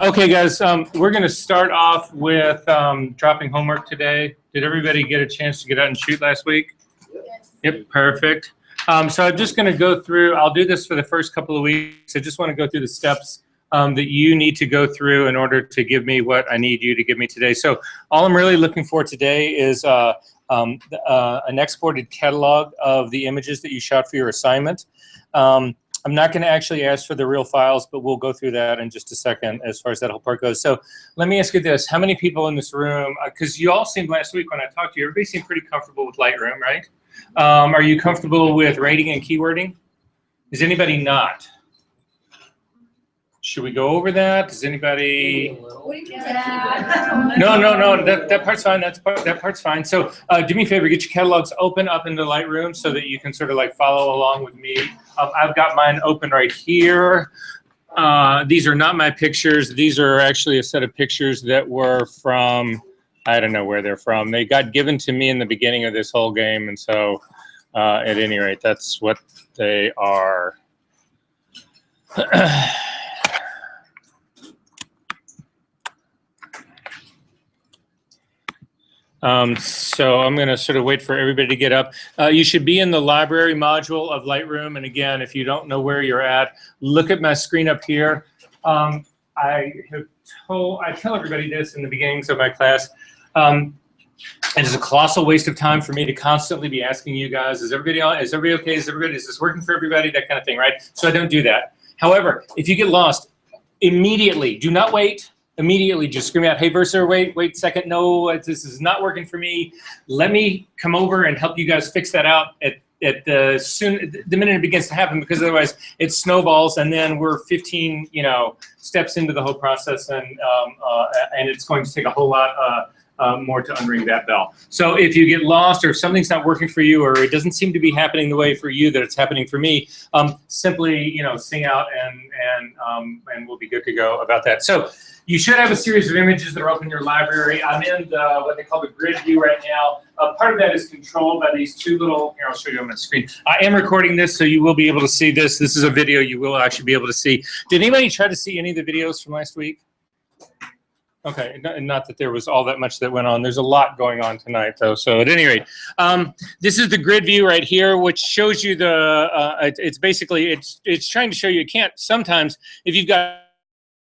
Okay, guys, we're going to start off with dropping homework today. Did everybody get a chance to get out and shoot last week? Yes. Yep, perfect. So I'm just going to go through, I'll do this for the first couple of weeks. I just want to go through the steps that you need to go through in order to give me what I need you to give me today. So all I'm really looking for today is an exported catalog of the images that you shot for your assignment. I'm not going to actually ask for the real files, but we'll go through that in just a second as far as that whole part goes. So let me ask you this. How many people in this room, because you all seemed last week when I talked to you, everybody seemed pretty comfortable with Lightroom, right? Are you comfortable with rating and keywording? Is anybody not? Should we go over that? Does anybody? No. That part's fine. That part's fine. So do me a favor. Get your catalogs open up into Lightroom so that you can sort of like follow along with me. I've got mine open right here. These are not my pictures. These are actually a set of pictures that were from, I don't know where they're from. They got given to me in the beginning of this whole game, and so at any rate, that's what they are. So I'm going to sort of wait for everybody to get up. You should be in the library module of Lightroom. And again, if you don't know where you're at, look at my screen up here. I tell everybody this in the beginnings of my class. It is a colossal waste of time for me to constantly be asking you guys, is everybody okay? Is this working for everybody? That kind of thing, right? So I don't do that. However, if you get lost, immediately, do not wait. Immediately just scream out, hey, Versa, wait a second, no, this is not working for me. Let me come over and help you guys fix that out at the minute it begins to happen, because otherwise it snowballs and then we're 15 steps into the whole process, and it's going to take a whole lot more to unring that bell. So if you get lost, or if something's not working for you, or it doesn't seem to be happening the way for you that it's happening for me, simply sing out and we'll be good to go about that. So you should have a series of images that are open in your library. I'm in what they call the grid view right now. Part of that is controlled by these two little, here, I'll show you on my screen. I am recording this, so you will be able to see this. This is a video you will actually be able to see. Did anybody try to see any of the videos from last week? Okay, not that there was all that much that went on. There's a lot going on tonight, though. So at any rate, this is the grid view right here, which shows you the, it's basically, it's trying to show you, it can't, sometimes if you've got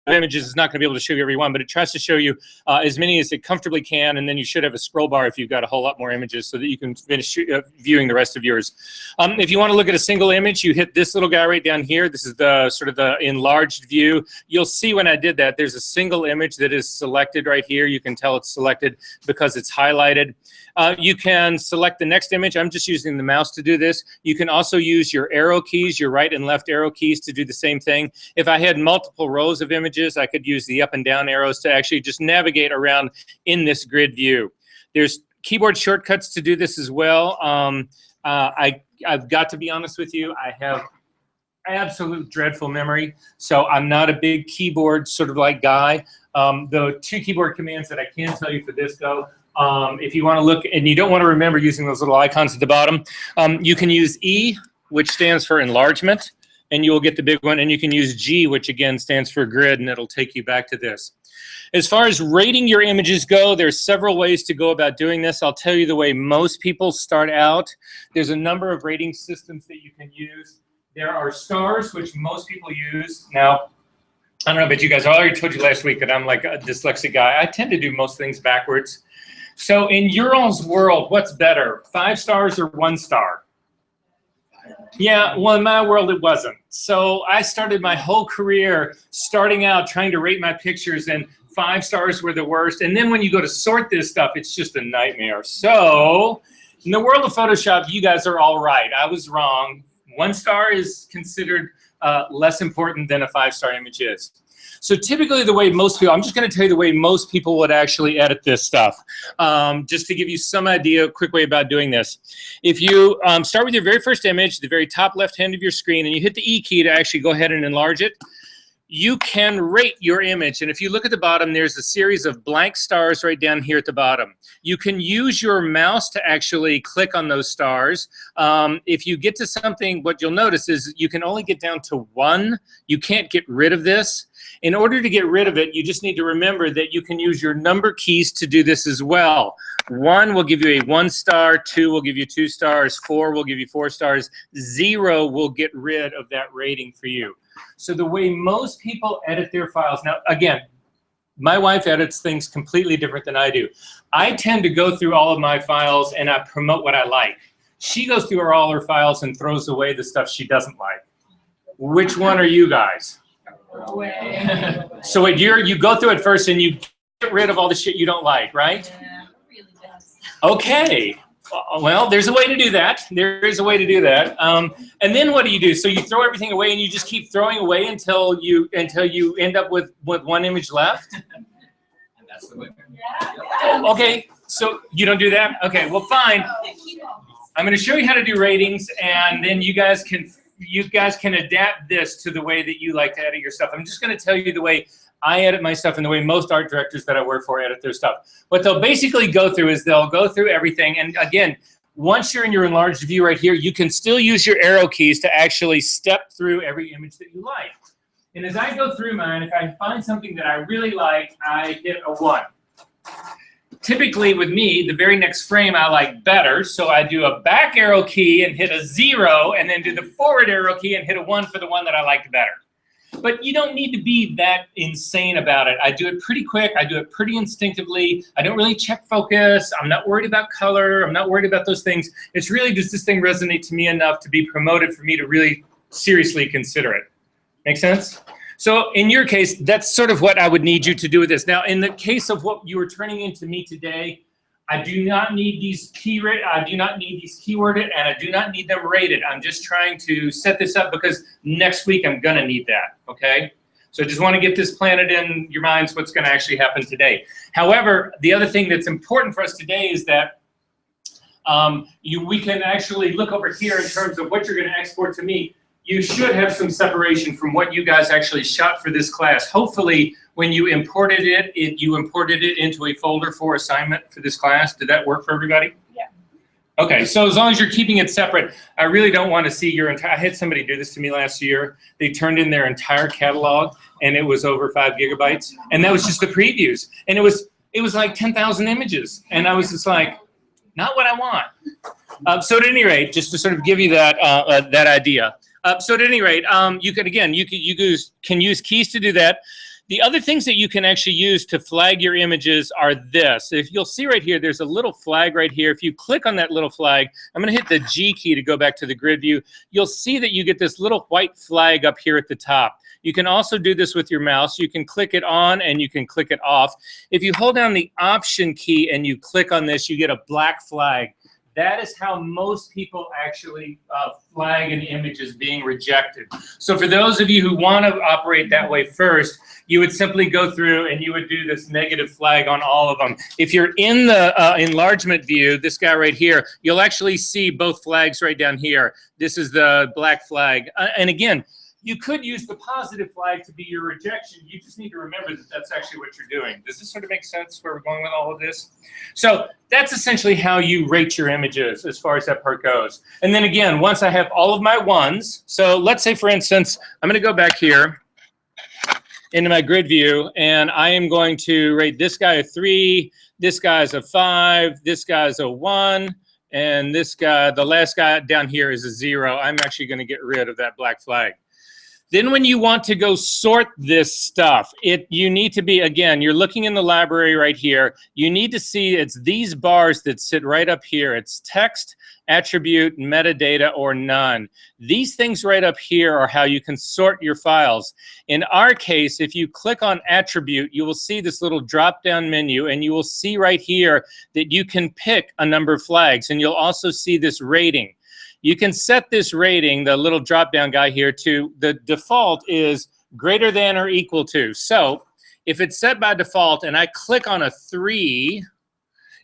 images, it's not going to be able to show you every one, but it tries to show you as many as it comfortably can, and then you should have a scroll bar if you've got a whole lot more images so that you can finish viewing the rest of yours. If you want to look at a single image, you hit this little guy right down here. This is the sort of the enlarged view. You'll see when I did that, there's a single image that is selected right here. You can tell it's selected because it's highlighted. You can select the next image. I'm just using the mouse to do this. You can also use your arrow keys, your right and left arrow keys, to do the same thing. If I had multiple rows of images, I could use the up and down arrows to actually just navigate around in this grid view. There's keyboard shortcuts to do this as well. I've got to be honest with you, I have absolute dreadful memory, so I'm not a big keyboard sort of like guy. The two keyboard commands that I can tell you for this, though, if you want to look and you don't want to remember using those little icons at the bottom, you can use E, which stands for enlargement, and you will get the big one. And you can use G, which again stands for grid, and it'll take you back to this. As far as rating your images go, there's several ways to go about doing this. I'll tell you the way most people start out. There's a number of rating systems that you can use. There are stars, which most people use. Now, I don't know about you guys. I already told you last week that I'm like a dyslexic guy. I tend to do most things backwards. So in your all's world, what's better, 5 stars or 1 star? Yeah, well, in my world, it wasn't. So I started my whole career starting out trying to rate my pictures, and 5 stars were the worst. And then when you go to sort this stuff, it's just a nightmare. So in the world of Photoshop, you guys are all right. I was wrong. 1 star is considered less important than a 5-star image is. So typically the way most people, I'm just going to tell you the way most people would actually edit this stuff, just to give you some idea, a quick way about doing this. If you start with your very first image, the very top left hand of your screen, and you hit the E key to actually go ahead and enlarge it, you can rate your image. And if you look at the bottom, there's a series of blank stars right down here at the bottom. You can use your mouse to actually click on those stars. If you get to something, what you'll notice is you can only get down to 1. You can't get rid of this. In order to get rid of it, you just need to remember that you can use your number keys to do this as well. 1 will give you a 1 star, 2 will give you 2 stars, 4 will give you 4 stars, 0 will get rid of that rating for you. So the way most people edit their files, now again, my wife edits things completely different than I do. I tend to go through all of my files and I promote what I like. She goes through all her files and throws away the stuff she doesn't like. Which one are you guys? So wait, you go through it first and you get rid of all the shit you don't like, right? Yeah, really does. Okay. Well, there's a way to do that. There is a way to do that. And then what do? So you throw everything away and you just keep throwing away until you end up with 1 image left? And that's the way. Yeah. Okay, so you don't do that? Okay, well fine. I'm going to show you how to do ratings, and then you guys can adapt this to the way that you like to edit your stuff. I'm just going to tell you the way I edit my stuff and the way most art directors that I work for edit their stuff. What they'll basically go through is they'll go through everything, and again, once you're in your enlarged view right here, you can still use your arrow keys to actually step through every image that you like. And as I go through mine, if I find something that I really like, I hit a 1. Typically with me, the very next frame I like better, so I do a back arrow key and hit a 0, and then do the forward arrow key and hit a 1 for the one that I liked better. But you don't need to be that insane about it. I do it pretty quick. I do it pretty instinctively. I don't really check focus. I'm not worried about color. I'm not worried about those things. It's really, does this thing resonate to me enough to be promoted for me to really seriously consider it? Make sense? So in your case, that's sort of what I would need you to do with this. Now, in the case of what you were turning into me today, I do not need these keyworded, and I do not need them rated. I'm just trying to set this up because next week I'm gonna need that, okay? So I just wanna get this planted in your minds what's gonna actually happen today. However, the other thing that's important for us today is that we can actually look over here in terms of what you're gonna export to me. You should have some separation from what you guys actually shot for this class. Hopefully, when you imported it, you imported it into a folder for assignment for this class. Did that work for everybody? Yeah. Okay, so as long as you're keeping it separate, I really don't want to see your entire, I had somebody do this to me last year. They turned in their entire catalog and it was over 5 gigabytes. And that was just the previews. And it was like 10,000 images. And I was just like, not what I want. So at any rate, just to sort of give you that, that idea. So at any rate, you can use keys to do that. The other things that you can actually use to flag your images are this. If you'll see right here, there's a little flag right here. If you click on that little flag, I'm going to hit the G key to go back to the grid view. You'll see that you get this little white flag up here at the top. You can also do this with your mouse. You can click it on and you can click it off. If you hold down the Option key and you click on this, you get a black flag. That is how most people actually flag an image as being rejected. So for those of you who want to operate that way first, you would simply go through and you would do this negative flag on all of them. If you're in the enlargement view, this guy right here, you'll actually see both flags right down here. This is the black flag. And again, you could use the positive flag to be your rejection. You just need to remember that that's actually what you're doing. Does this sort of make sense where we're going with all of this? So that's essentially how you rate your images as far as that part goes. And then again, once I have all of my ones, so let's say for instance, I'm going to go back here into my grid view and I am going to rate this guy a 3, this guy's a 5, this guy's a 1, and this guy, the last guy down here is a 0. I'm actually going to get rid of that black flag. Then when you want to go sort this stuff, you need to be, again, you're looking in the library right here. You need to see it's these bars that sit right up here. It's text, attribute, metadata, or none. These things right up here are how you can sort your files. In our case, if you click on attribute, you will see this little drop-down menu, and you will see right here that you can pick a number of flags, and you'll also see this rating. You can set this rating, the little drop-down guy here, to the default is greater than or equal to. So if it's set by default and I click on a 3,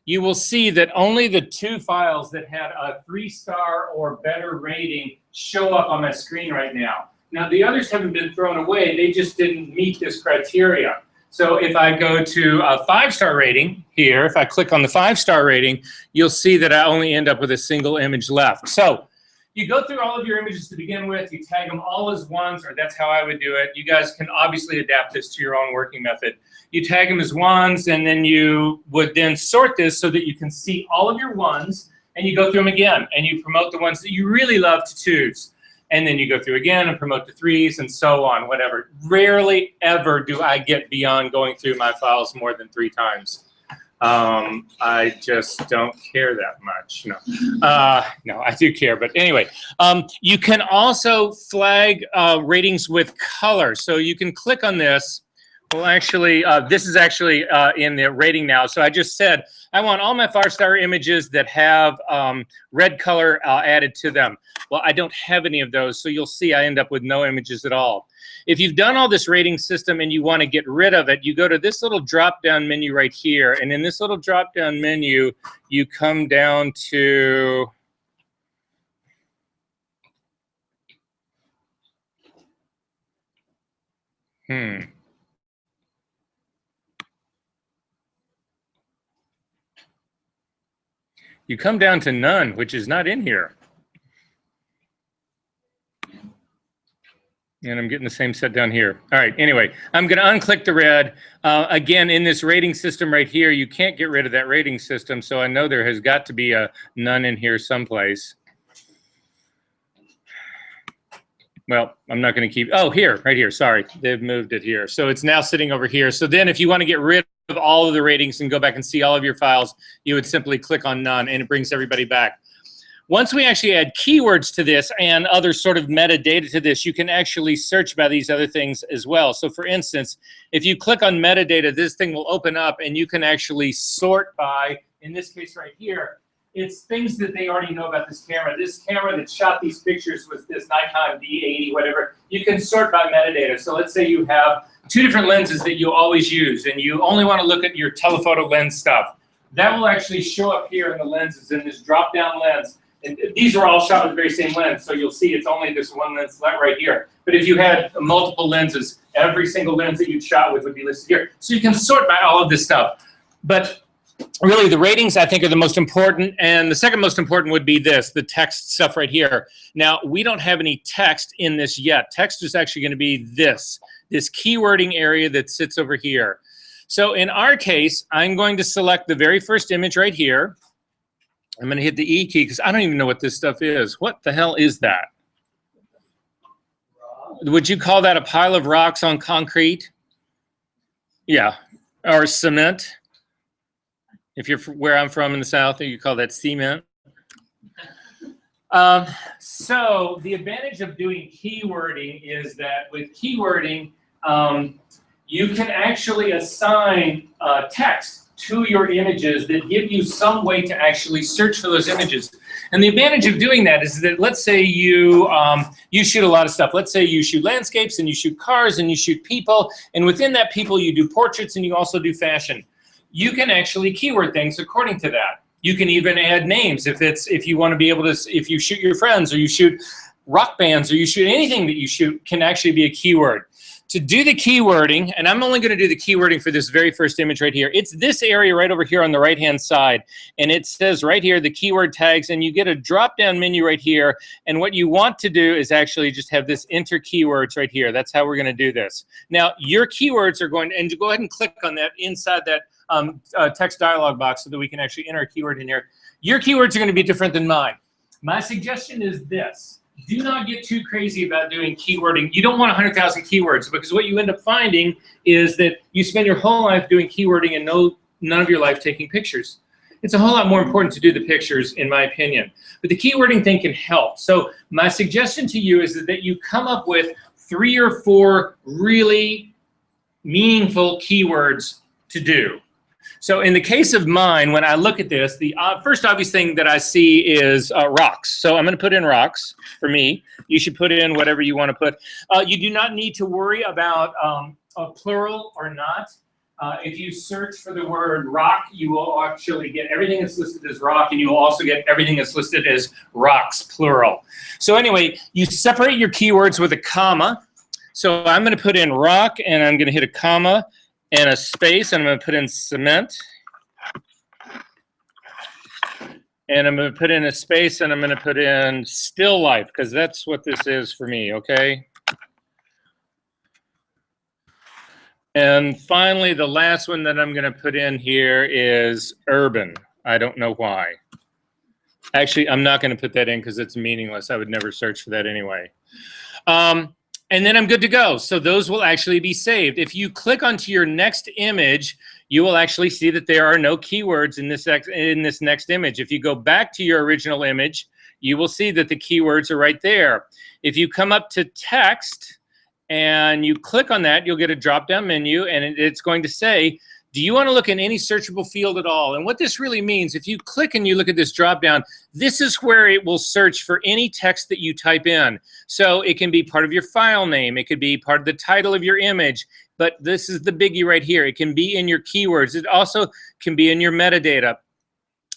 you will see that only the 2 files that had a 3-star or better rating show up on my screen right now. Now, the others haven't been thrown away. They just didn't meet this criteria. So if I go to a 5-star rating here, if I click on the 5-star rating, you'll see that I only end up with a single image left. So you go through all of your images to begin with, you tag them all as ones, or that's how I would do it. You guys can obviously adapt this to your own working method. You tag them as ones, and then you would then sort this so that you can see all of your ones, and you go through them again, and you promote the ones that you really love to choose. And then you go through again and promote the 3s and so on, whatever. Rarely ever do I get beyond going through my files more than 3 times. I just don't care that much. No, no, I do care. But anyway, you can also flag ratings with color. So you can click on this. Well, actually, this is actually in the rating now. So I just said, I want all my 5-star images that have red color added to them. Well, I don't have any of those, so you'll see I end up with no images at all. If you've done all this rating system and you want to get rid of it, you go to this little drop-down menu right here. And in this little drop-down menu, you come down to... You come down to none, which is not in here. And I'm getting the same set down here. All right, anyway, I'm going to unclick the red. Again, in this rating system right here, you can't get rid of that rating system, so I know there has got to be a none in here someplace. Well, I'm not going to keep, oh, here, right here, sorry. They've moved it here. So it's now sitting over here. So then if you want to get rid of all of the ratings and go back and see all of your files, you would simply click on none, and it brings everybody back. Once we actually add keywords to this and other sort of metadata to this, you can actually search by these other things as well. So for instance, if you click on metadata, this thing will open up and you can actually sort by, in this case right here, it's things that they already know about this camera. This camera that shot these pictures was this Nikon D80, whatever. You can sort by metadata. So let's say you have 2 different lenses that you always use and you only want to look at your telephoto lens stuff. That will actually show up here in the lenses in this drop-down lens. And these are all shot with the very same lens, so you'll see it's only this one lens right here. But if you had multiple lenses, every single lens that you'd shot with would be listed here. So you can sort by all of this stuff. But really, the ratings, I think, are the most important. And the second most important would be this, the text stuff right here. Now, we don't have any text in this yet. Text is actually going to be this keywording area that sits over here. So in our case, I'm going to select the very first image right here. I'm going to hit the E key because I don't even know what this stuff is. What the hell is that? Would you call that a pile of rocks on concrete? Yeah, or cement. If you're where I'm from in the South, you call that cement. So the advantage of doing keywording is that with keywording, you can actually assign text to your images that give you some way to actually search for those images. And the advantage of doing that is that, let's say you shoot a lot of stuff. Let's say you shoot landscapes and you shoot cars and you shoot people, and within that people you do portraits and you also do fashion. You can actually keyword things according to that. You can even add names if you want to be able to, if you shoot your friends or you shoot rock bands or you shoot anything that you shoot can actually be a keyword. To do the keywording, and I'm only going to do the keywording for this very first image right here. It's this area right over here on the right-hand side. And it says right here, the keyword tags, and you get a drop-down menu right here. And what you want to do is actually just have this enter keywords right here. That's how we're going to do this. Now, your keywords are going, and go ahead and click on that inside that text dialog box so that we can actually enter a keyword in here. Your keywords are going to be different than mine. My suggestion is this. Do not get too crazy about doing keywording. You don't want 100,000 keywords, because what you end up finding is that you spend your whole life doing keywording and none of your life taking pictures. It's a whole lot more important to do the pictures, in my opinion. But the keywording thing can help. So my suggestion to you is that you come up with 3 or 4 really meaningful keywords to do. So in the case of mine, when I look at this, the first obvious thing that I see is rocks. So I'm going to put in rocks for me. You should put in whatever you want to put. You do not need to worry about a plural or not. If you search for the word rock, you will actually get everything that's listed as rock, and you will also get everything that's listed as rocks, plural. So anyway, you separate your keywords with a comma. So I'm going to put in rock, and I'm going to hit a comma and a space, and I'm going to put in cement. And I'm going to put in a space, and I'm going to put in still life, because that's what this is for me, okay? And finally, the last one that I'm going to put in here is urban. I don't know why. Actually, I'm not going to put that in because it's meaningless. I would never search for that anyway. And then I'm good to go. So those will actually be saved. If you click onto your next image, you will actually see that there are no keywords in this next image. If you go back to your original image, you will see that the keywords are right there. If you come up to text and you click on that, you'll get a drop-down menu, and it's going to say, do you want to look in any searchable field at all? And what this really means, if you click and you look at this drop-down, this is where it will search for any text that you type in. So it can be part of your file name. It could be part of the title of your image. But this is the biggie right here. It can be in your keywords. It also can be in your metadata.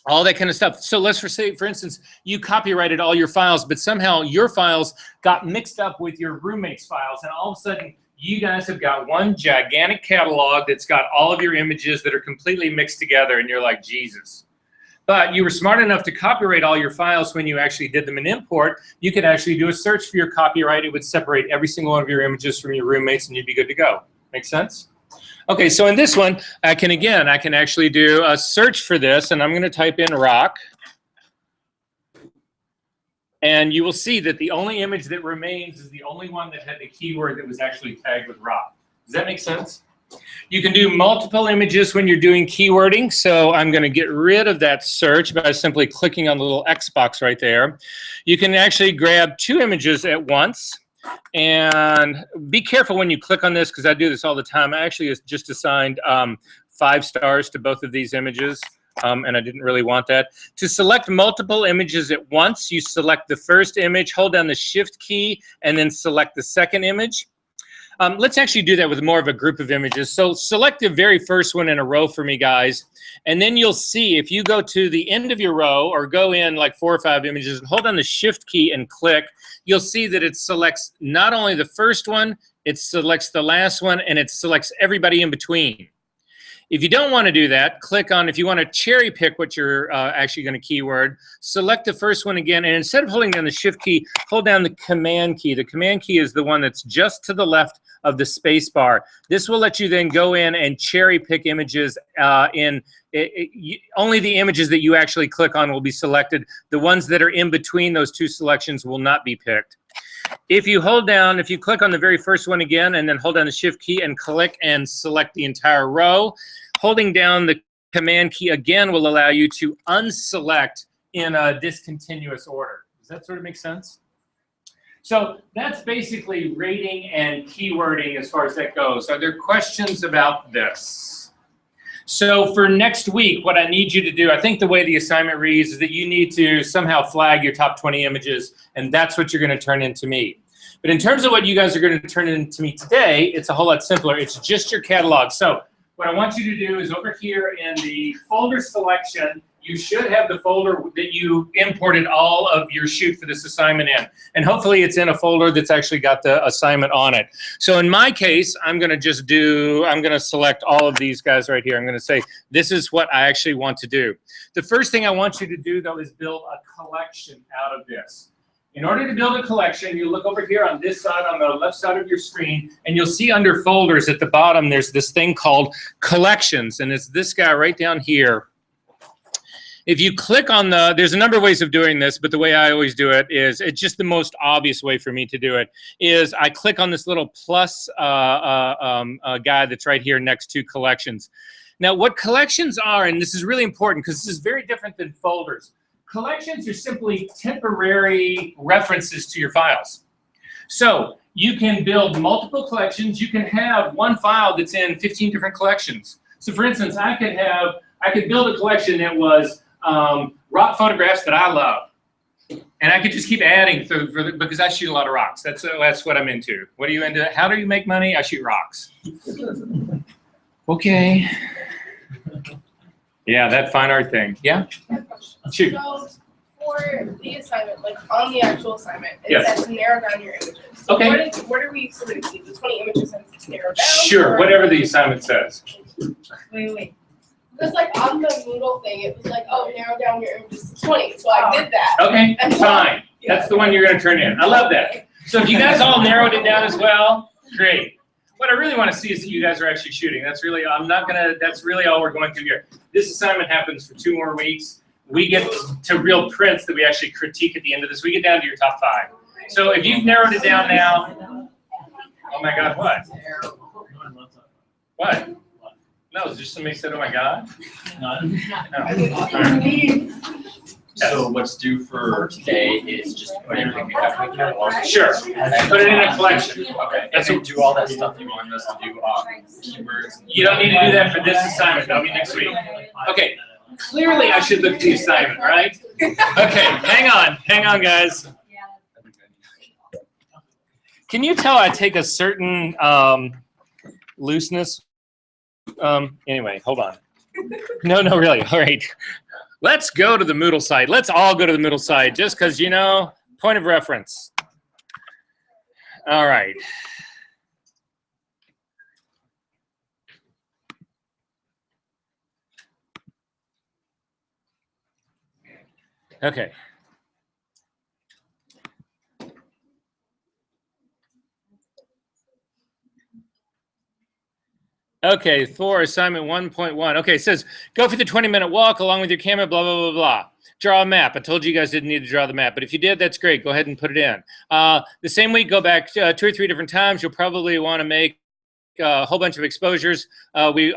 All that kind of stuff. So let's say, for instance, you copyrighted all your files, but somehow your files got mixed up with your roommate's files, and all of a sudden, you guys have got one gigantic catalog that's got all of your images that are completely mixed together, and you're like, Jesus. But you were smart enough to copyright all your files when you actually did them in import. You could actually do a search for your copyright. It would separate every single one of your images from your roommates, and you'd be good to go. Make sense? Okay, so in this one, I can actually do a search for this, and I'm going to type in rock. And you will see that the only image that remains is the only one that had the keyword that was actually tagged with rock. Does that make sense? You can do multiple images when you're doing keywording. So I'm going to get rid of that search by simply clicking on the little X box right there. You can actually grab 2 images at once. And be careful when you click on this, because I do this all the time. I actually just assigned 5 stars to both of these images. And I didn't really want that. To select multiple images at once, you select the first image, hold down the Shift key, and then select the second image. Let's actually do that with more of a group of images. So select the very first one in a row for me, guys. And then you'll see, if you go to the end of your row or go in like 4 or 5 images and hold down the Shift key and click, you'll see that it selects not only the first one, it selects the last one, and it selects everybody in between. If you don't want to do that, click on, if you want to cherry pick what you're actually going to keyword, select the first one again, and instead of holding down the Shift key, hold down the Command key. The Command key is the one that's just to the left of the space bar. This will let you then go in and cherry pick images only the images that you actually click on will be selected. The ones that are in between those 2 selections will not be picked. If you click on the very first one again and then hold down the Shift key and click and select the entire row, holding down the Command key again will allow you to unselect in a discontinuous order. Does that sort of make sense? So that's basically rating and keywording as far as that goes. Are there questions about this? So for next week, what I need you to do, I think the way the assignment reads is that you need to somehow flag your top 20 images, and that's what you're going to turn into me. But in terms of what you guys are going to turn into me today, it's a whole lot simpler. It's just your catalog. So what I want you to do is over here in the folder selection, you should have the folder that you imported all of your shoot for this assignment in. And hopefully it's in a folder that's actually got the assignment on it. So in my case, I'm going to select all of these guys right here. I'm going to say, this is what I actually want to do. The first thing I want you to do, though, is build a collection out of this. In order to build a collection, you look over here on this side, on the left side of your screen, and you'll see under folders at the bottom, there's this thing called collections, and it's this guy right down here. If you click on there's a number of ways of doing this, but the way I always do it is, it's just the most obvious way for me to do it, is I click on this little plus guy that's right here next to collections. Now, what collections are, and this is really important because this is very different than folders. Collections are simply temporary references to your files. So you can build multiple collections. You can have one file that's in 15 different collections. So for instance, I could build a collection that was rock photographs that I love. And I could just keep adding because I shoot a lot of rocks. That's what I'm into. What are you into? How do you make money? I shoot rocks. Okay. Yeah, that fine art thing. Yeah? I have a question. Shoot. So for the assignment, like on the actual assignment, it Yes. says to narrow down your images. So Okay. what are we submitting to? The 20 images and it's narrowed down? Sure, or- whatever the assignment says. Wait. Because like on the Moodle thing, it was like, oh, narrow down your images to 20. So I did that. Okay, And so- fine. That's the one you're gonna turn in. I love that. So if you guys all narrowed it down as well, great. What I really want to see is that you guys are actually shooting. That's really, that's really all we're going through here. This assignment happens for 2 more weeks. We get to real prints that we actually critique at the end of this. We get down to your top 5. So if you've narrowed it down now, oh my God, what? What? No, just somebody said, oh my God? No. So what's due for today is just put everything we have in the catalog. Sure, put it in a collection. Okay, That's and what- do all that stuff you want us to do, keywords. You don't need to do that for this assignment, that'll be next week. Okay, clearly I should look at the assignment, right? Okay, hang on guys. Can you tell I take a certain looseness? Anyway, hold on. No, really, all right. Let's go to the Moodle site. Let's all go to the Moodle site, just because, you know, point of reference. All right. Okay. Okay, for assignment 1.1. Okay, it says, go for the 20-minute walk along with your camera, blah, blah, blah, blah. Draw a map. I told you guys didn't need to draw the map, but if you did, that's great. Go ahead and put it in. The same week, go back 2 or 3 different times. You'll probably want to make a whole bunch of exposures. We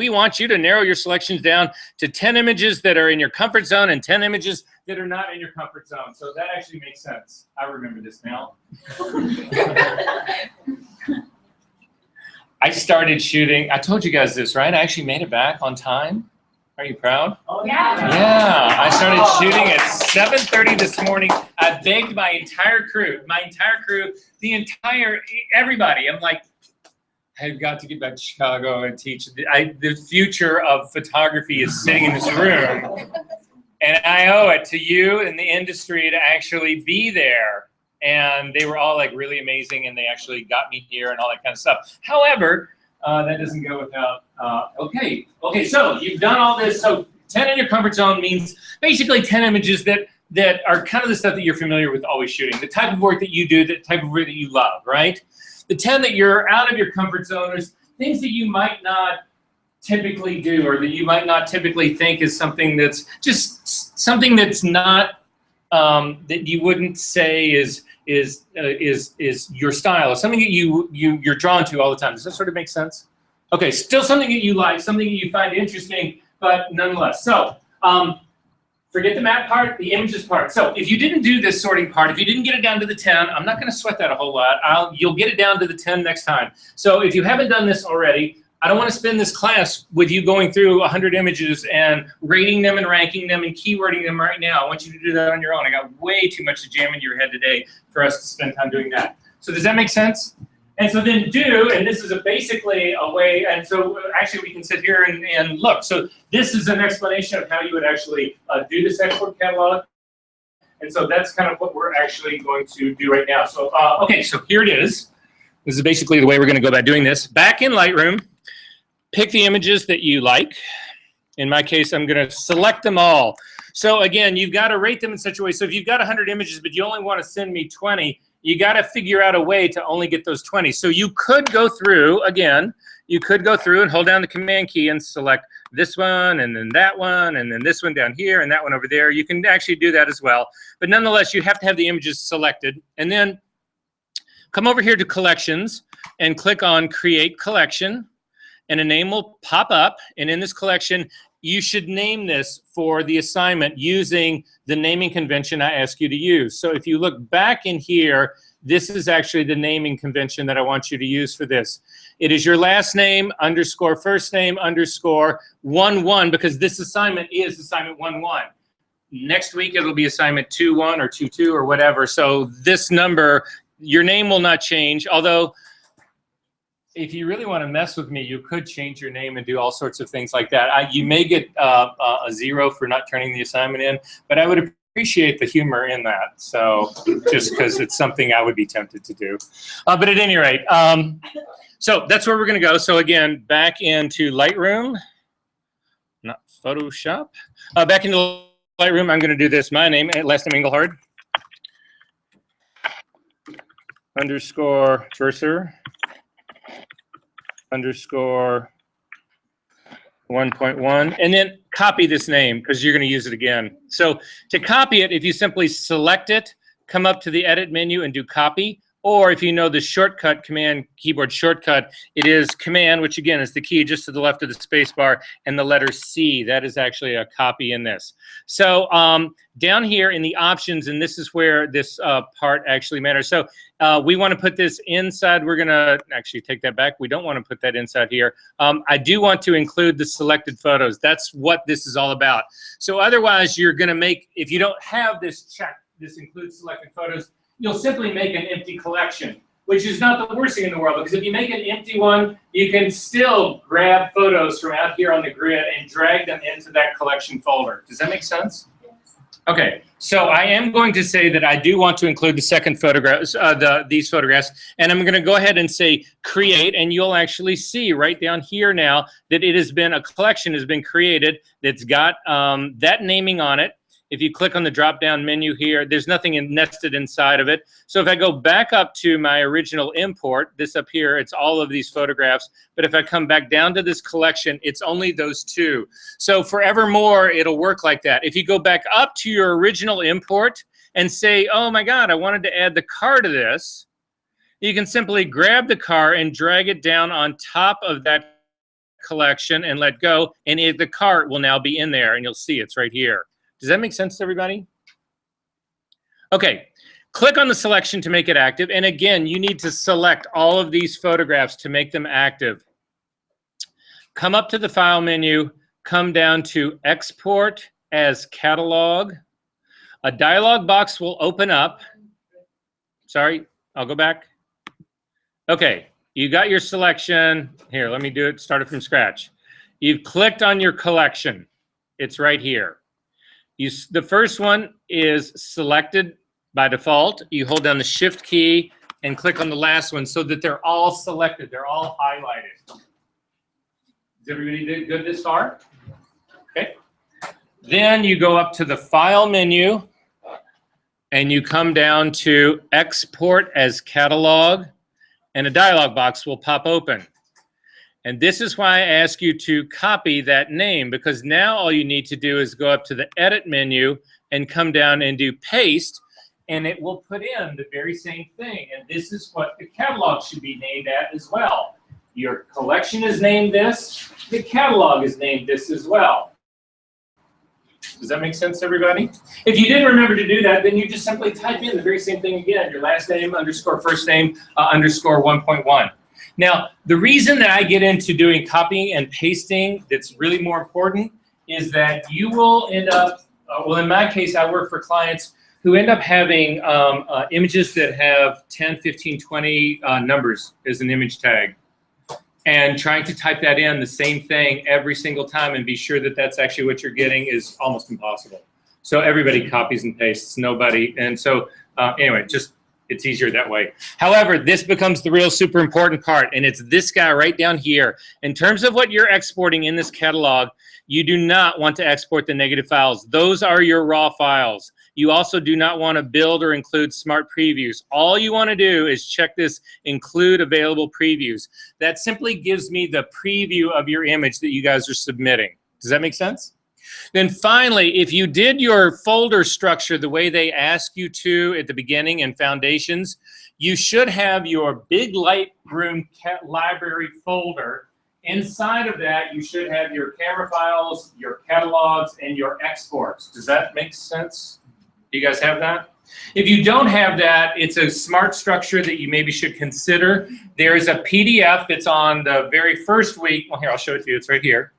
want you to narrow your selections down to 10 images that are in your comfort zone and 10 images that are not in your comfort zone. So that actually makes sense. I remember this now. I started shooting. I told you guys this, right? I actually made it back on time. Are you proud? Oh, yeah. Yeah, I started shooting at 7:30 this morning. I begged my entire crew, everybody. I'm like, I've got to get back to Chicago and teach. The future of photography is sitting in this room. And I owe it to you and the industry to actually be there. And they were all like really amazing, and they actually got me here and all that kind of stuff. However, that doesn't go without, okay, so you've done all this. So 10 in your comfort zone means basically 10 images that are kind of the stuff that you're familiar with always shooting, the type of work that you do, the type of work that you love, right? The 10 that you're out of your comfort zone is things that you might not typically do, or that you might not typically think is something that's just something that's not, that you wouldn't say is your style, or something that you're drawn to all the time. Does that sort of make sense? Okay, still something that you like, something that you find interesting, but nonetheless. So forget the map part, the images part. So if you didn't do this sorting part, if you didn't get it down to the 10, I'm not going to sweat that a whole lot. You'll get it down to the 10 next time. So if you haven't done this already, I don't want to spend this class with you going through 100 images and rating them and ranking them and keywording them right now. I want you to do that on your own. I got way too much to jam into your head today for us to spend time doing that. So does that make sense? And so then and this is basically a way, and so actually we can sit here and look. So this is an explanation of how you would actually do this export catalog. And so that's kind of what we're actually going to do right now. So, okay, so here it is. This is basically the way we're going to go about doing this. Back in Lightroom, pick the images that you like. In my case, I'm going to select them all. So again, you've got to rate them in such a way. So if you've got 100 images, but you only want to send me 20, you got to figure out a way to only get those 20. So you could go through, again, you could go through and hold down the command key and select this one, and then that one, and then this one down here, and that one over there. You can actually do that as well. But nonetheless, you have to have the images selected. And then come over here to Collections and click on Create Collection. And a name will pop up. And in this collection, you should name this for the assignment using the naming convention I ask you to use. So if you look back in here, this is actually the naming convention that I want you to use for this. It is your last name underscore first name underscore 11, because this assignment is assignment 11. Next week, it'll be assignment 21 or 22 or whatever. So this number, your name will not change, although if you really want to mess with me, you could change your name and do all sorts of things like that. You may get a 0 for not turning the assignment in, but I would appreciate the humor in that. So just because it's something I would be tempted to do. But at any rate, so that's where we're going to go. So again, back into Lightroom, not Photoshop. Back into Lightroom, I'm going to do this. My name, last name Engelhard, underscore cursor, underscore 1.1, and then copy this name because you're going to use it again. So to copy it, if you simply select it, come up to the edit menu and do copy, or if you know the shortcut command keyboard shortcut, it is command, which again is the key just to the left of the space bar, and the letter C. That is actually a copy in this. So down here in the options, and this is where this part actually matters. So we want to put this inside. We're going to actually take that back. We don't want to put that inside here. I do want to include the selected photos. That's what this is all about. So otherwise, you're going to make, if you don't have this check, this includes selected photos, you'll simply make an empty collection, which is not the worst thing in the world, because if you make an empty one, you can still grab photos from out here on the grid and drag them into that collection folder. Does that make sense? Yes. Okay, so I am going to say that I do want to include the second photographs, these photographs, and I'm going to go ahead and say create, and you'll actually see right down here now that it has been, a collection has been created that's got that naming on it. If you click on the drop-down menu here, there's nothing nested inside of it. So if I go back up to my original import, this up here, it's all of these photographs. But if I come back down to this collection, it's only those two. So forevermore, it'll work like that. If you go back up to your original import and say, oh my God, I wanted to add the car to this, you can simply grab the car and drag it down on top of that collection and let go, and the cart will now be in there, and you'll see it's right here. Does that make sense to everybody? Okay, click on the selection to make it active. And again, you need to select all of these photographs to make them active. Come up to the File menu, come down to Export as Catalog. A dialog box will open up. Sorry, I'll go back. Okay, you got your selection. Here, let me do it, start it from scratch. You've clicked on your collection. It's right here. The first one is selected by default. You hold down the Shift key and click on the last one so that they're all selected. They're all highlighted. Is everybody good this far? Okay. Then you go up to the File menu and you come down to Export as Catalog, and a dialog box will pop open. And this is why I ask you to copy that name, because now all you need to do is go up to the Edit menu and come down and do Paste, and it will put in the very same thing. And this is what the catalog should be named at as well. Your collection is named this. The catalog is named this as well. Does that make sense to everybody? If you didn't remember to do that, then you just simply type in the very same thing again, your last name underscore first name underscore 1.1. Now, the reason that I get into doing copying and pasting that's really more important is that you will end up, well, in my case, I work for clients who end up having images that have 10, 15, 20 numbers as an image tag. And trying to type that in, the same thing every single time, and be sure that that's actually what you're getting is almost impossible. So everybody copies and pastes, nobody. And so anyway, just it's easier that way. However, this becomes the real super important part, and it's this guy right down here. In terms of what you're exporting in this catalog, you do not want to export the negative files. Those are your raw files. You also do not want to build or include smart previews. All you want to do is check this include available previews. That simply gives me the preview of your image that you guys are submitting. Does that make sense? Then finally, if you did your folder structure the way they ask you to at the beginning in Foundations, you should have your big Lightroom library folder. Inside of that, you should have your camera files, your catalogs, and your exports. Does that make sense? Do you guys have that? If you don't have that, it's a smart structure that you maybe should consider. There is a PDF that's on the very first week. Well, here, I'll show it to you. It's right here.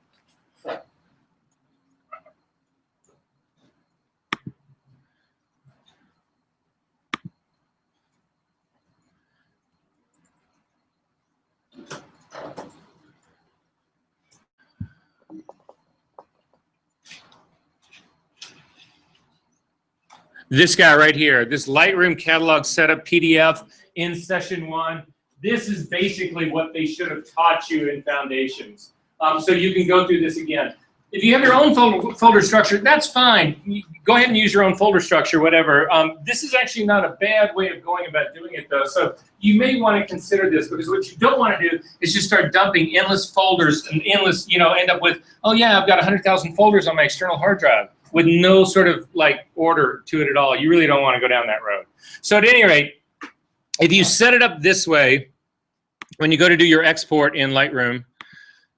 This guy right here, this Lightroom Catalog Setup PDF in session 1. This is basically what they should have taught you in Foundations. So you can go through this again. If you have your own folder structure, that's fine. Go ahead and use your own folder structure, whatever. This is actually not a bad way of going about doing it, though. So you may want to consider this, because what you don't want to do is just start dumping endless folders and endless, end up with, oh yeah, I've got 100,000 folders on my external hard drive with no sort of like order to it at all. You really don't want to go down that road. So at any rate, if you set it up this way, when you go to do your export in Lightroom,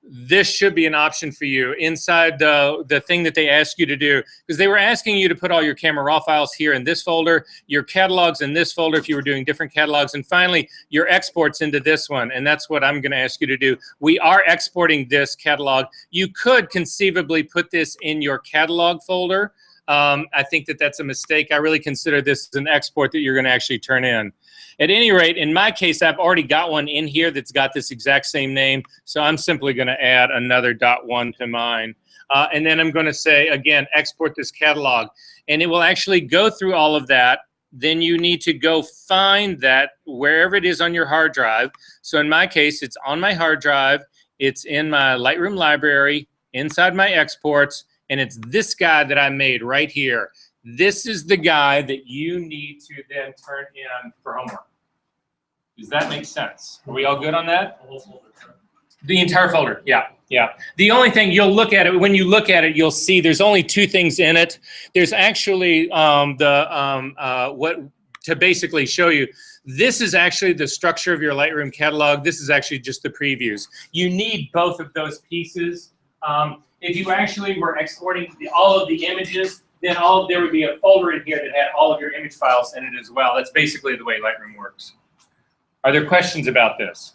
this should be an option for you inside the thing that they ask you to do, because they were asking you to put all your camera raw files here in this folder, your catalogs in this folder if you were doing different catalogs, and finally your exports into this one, and that's what I'm going to ask you to do. We are exporting this catalog. You could conceivably put this in your catalog folder. I think that that's a mistake. I really consider this an export that you're going to actually turn in. At any rate, in my case, I've already got one in here that's got this exact same name, so I'm simply going to add another .1 to mine. And then I'm going to say, again, export this catalog. And it will actually go through all of that. Then you need to go find that wherever it is on your hard drive. So in my case, it's on my hard drive. It's in my Lightroom library, inside my exports, and it's this guy that I made right here. This is the guy that you need to then turn in for homework. Does that make sense? Are we all good on that? The entire folder, yeah. The only thing, you'll look at it, when you look at it, you'll see there's only 2 things in it. There's actually to basically show you, this is actually the structure of your Lightroom catalog. This is actually just the previews. You need both of those pieces. If you actually were exporting all of the images, then there would be a folder in here that had all of your image files in it as well. That's basically the way Lightroom works. Are there questions about this?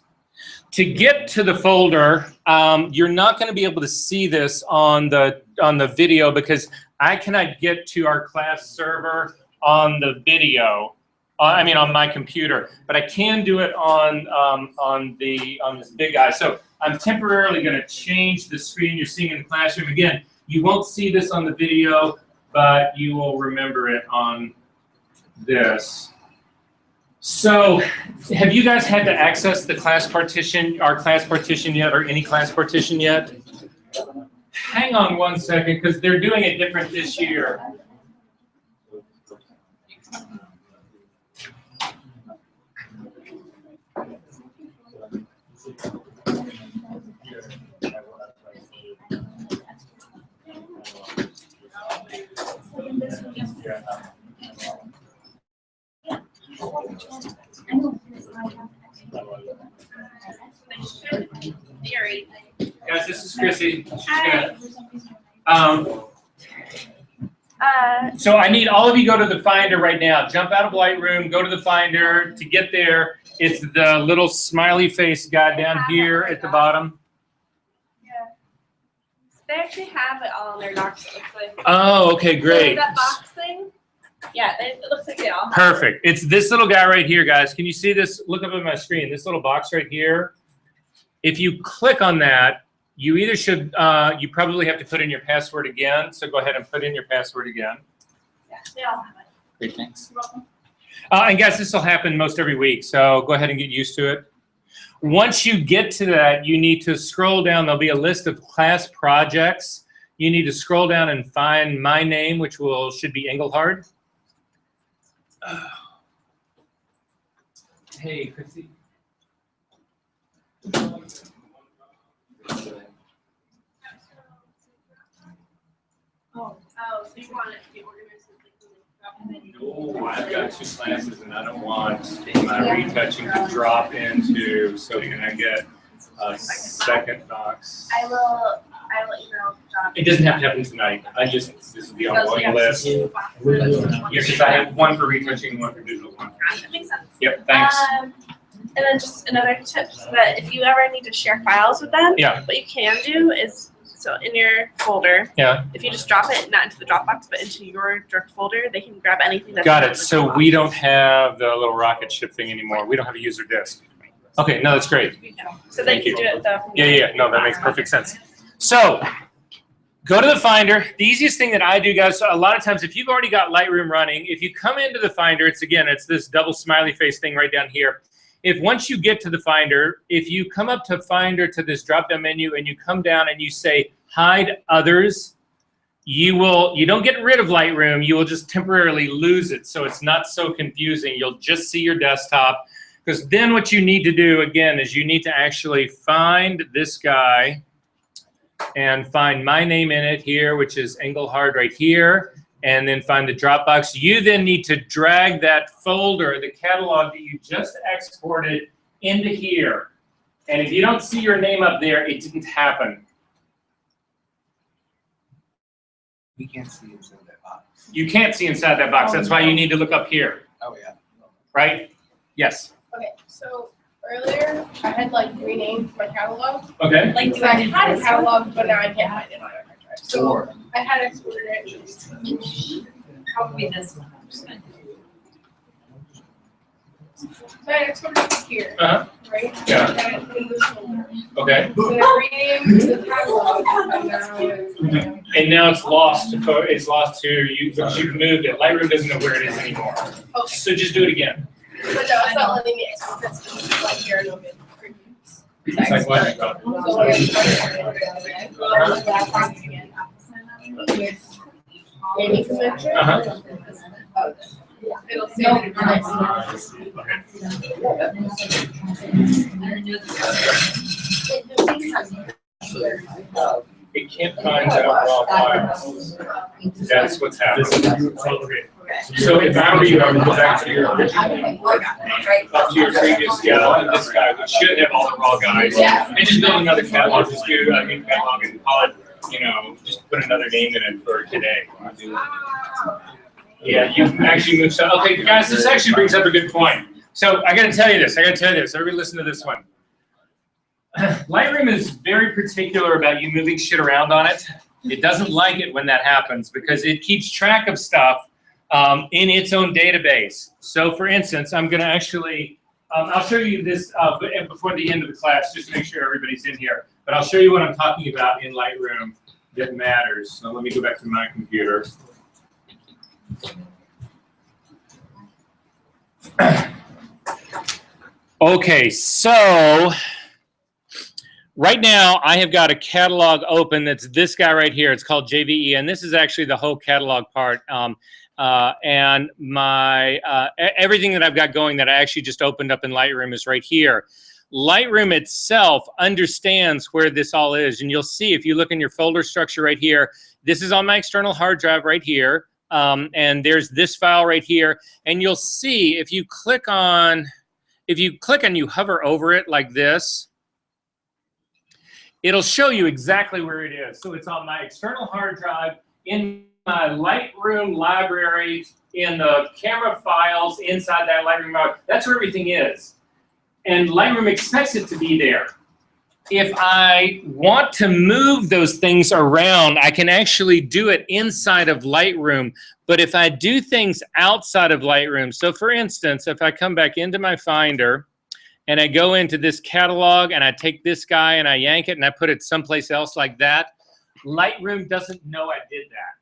To get to the folder, you're not going to be able to see this on the video, because I cannot get to our class server on the video. On my computer, but I can do it on this big guy. So I'm temporarily going to change the screen you're seeing in the classroom. Again, you won't see this on the video, but you will remember it on this. So have you guys had to access the class partition, our class partition yet, or any class partition yet? Hang on one second, because they're doing it different this year. Guys, this is Chrissy. She's gonna, so I need all of you go to the Finder right now. Jump out of Lightroom, go to the Finder. To get there, it's the little smiley face guy down here at the bottom. Yeah. They actually have it all in their docs, it looks like. Oh, okay, great. That box thing? Yeah, it looks like they all have Perfect. It's this little guy right here, guys. Can you see this? Look up at my screen. This little box right here. If you click on that, you either should, you probably have to put in your password again. So go ahead and put in your password again. Yeah, they all have it. Great, thanks. And guys, this will happen most every week, so go ahead and get used to it. Once you get to that, you need to scroll down. There'll be a list of class projects. You need to scroll down and find my name, which should be Engelhard. Hey, Chrissy. Oh, so you want it to be organized with No, I've got 2 classes and I don't want my retouching to drop into, so can I get a second box? I will email John. It doesn't have to happen tonight. This is the ongoing list. Because I have 1 for retouching, 1 for digital content. That makes sense. Yep, thanks. And then just another tip, so that if you ever need to share files with them, Yeah. what you can do is, so in your folder, Yeah. if you just drop it, not into the Dropbox, but into your direct folder, they can grab anything that's Got in it. the So Dropbox. we don't have the little rocket ship thing anymore. We don't have a user disk. Okay, no, that's great. Yeah. So they Thank can you. do it though. Yeah. No, that makes perfect sense. So Go to the Finder. The easiest thing that I do, guys, so a lot of times if you've already got Lightroom running, if you come into the Finder, it's this double smiley face thing right down here. If once you get to the Finder, if you come up to Finder to this drop-down menu and you come down and you say Hide Others, you don't get rid of Lightroom, you will just temporarily lose it, so it's not so confusing. You'll just see your desktop, because then what you need to do, again, is you need to actually find this guy and find my name in it here, which is Engelhard right here, and then find the Dropbox. You then need to drag that folder, the catalog that you just exported, into here. And if you don't see your name up there, it didn't happen. We can't see inside that box. You can't see inside that box. That's why you need to look up here, Oh, yeah. right? Yes. Okay, so earlier I had like renamed my catalog. Okay. Like, Because I had a catalog, but now I can't find it on my hard drive. So I had exported it. Probably this one. So I exported it here, Uh-huh. right? Yeah. And I put it in this folder. Okay. So I renamed the catalog, and now it's. And now it's lost to you because you've moved it. Lightroom doesn't know where it is anymore. Okay, So just do it again. but no, it's not letting me export this, because it's like here, no good previews. It's like what? So when I export it, go back on it again. With naming convention. Uh-huh. Oh, it'll save it in nice. It can't find the raw files. That's what's happening. So if I were you, I would go back to your original, up to your previous catalog, this guy, which should have all the raw guys, and just build another catalog, just do a new catalog and call it, just put another name in it for today. Yeah, you can actually move stuff. Okay, guys, this actually brings up a good point. So I gotta tell you this, everybody listen to this one. Lightroom is very particular about you moving shit around on it. It doesn't like it when that happens because it keeps track of stuff in its own database. So for instance, I'm gonna actually, I'll show you this before the end of the class, just to make sure everybody's in here. But I'll show you what I'm talking about in Lightroom that matters. So let me go back to my computer. Okay, so right now I have got a catalog open that's this guy right here. It's called JVE, and this is actually the whole catalog part. And my everything that I've got going that I actually just opened up in Lightroom is right here. Lightroom itself understands where this all is, and you'll see if you look in your folder structure right here, this is on my external hard drive right here, and there's this file right here, and you'll see if you click on, you hover over it like this, it'll show you exactly where it is. So it's on my external hard drive, in my Lightroom library, in the camera files inside that Lightroom library. That's where everything is. And Lightroom expects it to be there. If I want to move those things around, I can actually do it inside of Lightroom. But if I do things outside of Lightroom, so for instance, if I come back into my Finder and I go into this catalog and I take this guy and I yank it and I put it someplace else like that, Lightroom doesn't know I did that.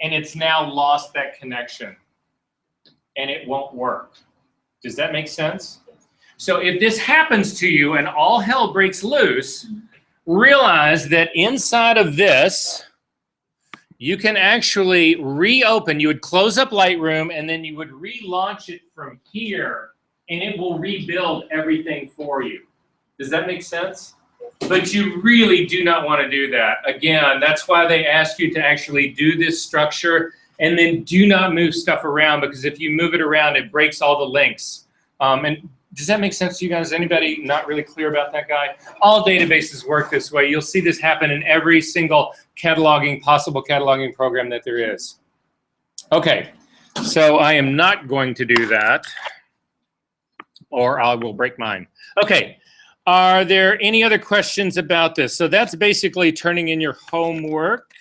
And it's now lost that connection. And it won't work. Does that make sense? So if this happens to you and all hell breaks loose, realize that inside of this, you can actually reopen. You would close up Lightroom and then you would relaunch it from here and it will rebuild everything for you. Does that make sense? But you really do not want to do that. Again, that's why they ask you to actually do this structure and then do not move stuff around, because if you move it around, it breaks all the links. And does that make sense to you guys? Anybody not really clear about that guy? All databases work this way. You'll see this happen in every single possible cataloging program that there is. Okay, so I am not going to do that, or I will break mine. Okay, are there any other questions about this? So that's basically turning in your homework.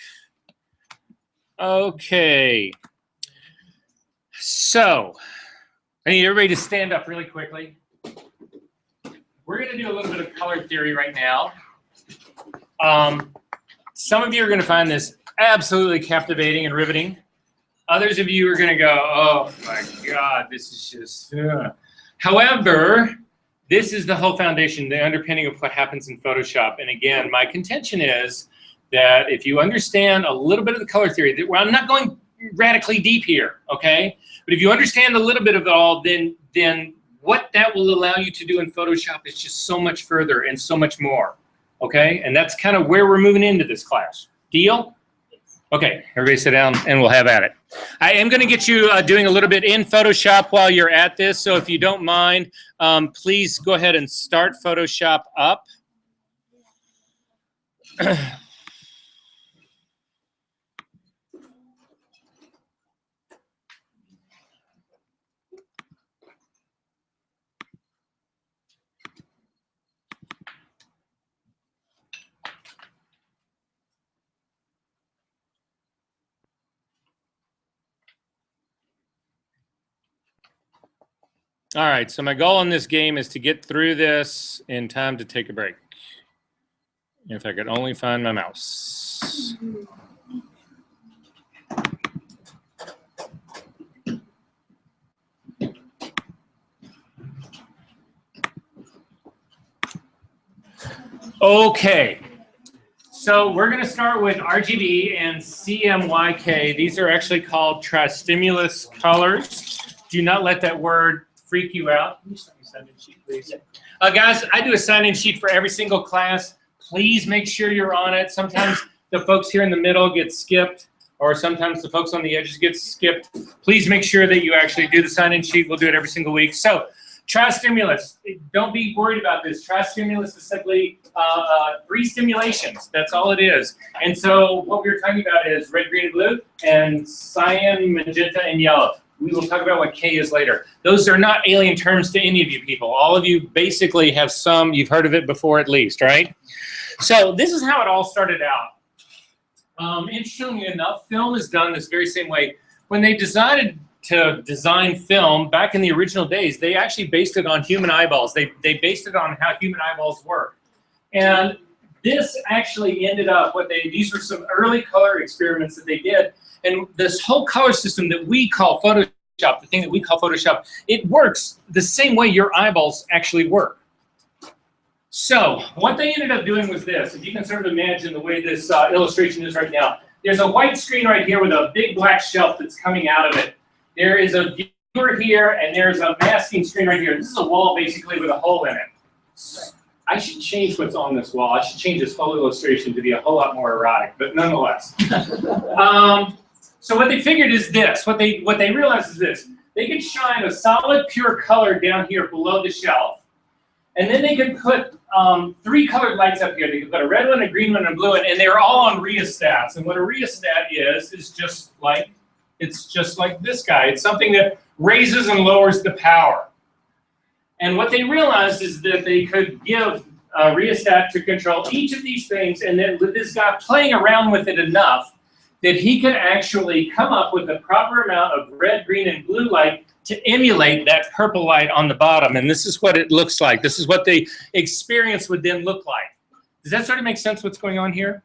Okay, so I need everybody to stand up really quickly. We're going to do a little bit of color theory right now. Some of you are going to find this absolutely captivating and riveting. Others of you are going to go, oh my God, this is just... However, this is the whole foundation, the underpinning of what happens in Photoshop. And again, my contention is that if you understand a little bit of the color theory, well, I'm not going radically deep here, okay? But if you understand a little bit of it all, then what that will allow you to do in Photoshop is just so much further and so much more, okay? And that's kind of where we're moving into this class. Deal? Okay, everybody sit down and we'll have at it. I am going to get you doing a little bit in Photoshop while you're at this, so if you don't mind, please go ahead and start Photoshop up. All right, so my goal in this game is to get through this in time to take a break. If I could only find my mouse. Okay, so we're going to start with RGB and CMYK. These are actually called tristimulus colors. Do not let that word freak you out. Can you send me a sign-in sheet, please? Guys, I do a sign-in sheet for every single class. Please make sure you're on it. Sometimes the folks here in the middle get skipped, or sometimes the folks on the edges get skipped. Please make sure that you actually do the sign-in sheet. We'll do it every single week. So, tristimulus. Don't be worried about this. Tristimulus is simply 3 stimulations. That's all it is. And so what we were talking about is red, green, and blue, and cyan, magenta, and yellow. We will talk about what K is later. Those are not alien terms to any of you people. All of you basically have some, you've heard of it before at least, right? So this is how it all started out. Interestingly enough, film is done this very same way. When they decided to design film back in the original days, they actually based it on human eyeballs. They based it on how human eyeballs work. And this actually ended up, these were some early color experiments that they did. And this whole color system that we call Photoshop, the thing that we call Photoshop, it works the same way your eyeballs actually work. So what they ended up doing was this. If you can sort of imagine the way this illustration is right now. There's a white screen right here with a big black shelf that's coming out of it. There is a viewer here, and there's a masking screen right here. This is a wall basically with a hole in it. I should change what's on this wall. I should change this whole illustration to be a whole lot more erotic, but nonetheless. So what they figured is this. What they realized is this. They could shine a solid pure color down here below the shelf, and then they could put 3 colored lights up here. They could put a red one, a green one, and a blue one, and they're all on rheostats. And what a rheostat is just like this guy. It's something that raises and lowers the power. And what they realized is that they could give a rheostat to control each of these things, and then with this guy playing around with it enough that he could actually come up with the proper amount of red, green, and blue light to emulate that purple light on the bottom. And this is what it looks like. This is what the experience would then look like. Does that sort of make sense what's going on here?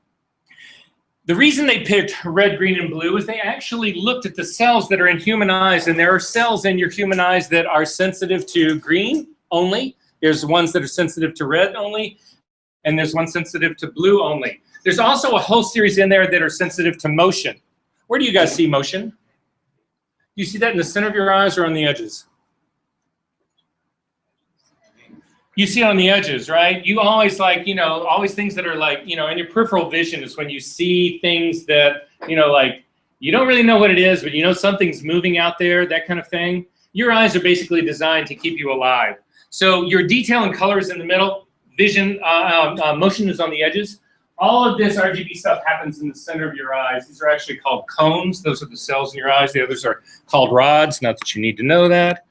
The reason they picked red, green, and blue is they actually looked at the cells that are in human eyes, and there are cells in your human eyes that are sensitive to green only. There's ones that are sensitive to red only, and there's one sensitive to blue only. There's also a whole series in there that are sensitive to motion. Where do you guys see motion? Do you see that in the center of your eyes or on the edges? You see it on the edges, right? You always always things that are like, in your peripheral vision is when you see things that, you don't really know what it is, but something's moving out there, that kind of thing. Your eyes are basically designed to keep you alive. So your detail and color is in the middle, vision, motion is on the edges. All of this RGB stuff happens in the center of your eyes. These are actually called cones. Those are the cells in your eyes. The others are called rods. Not that you need to know that.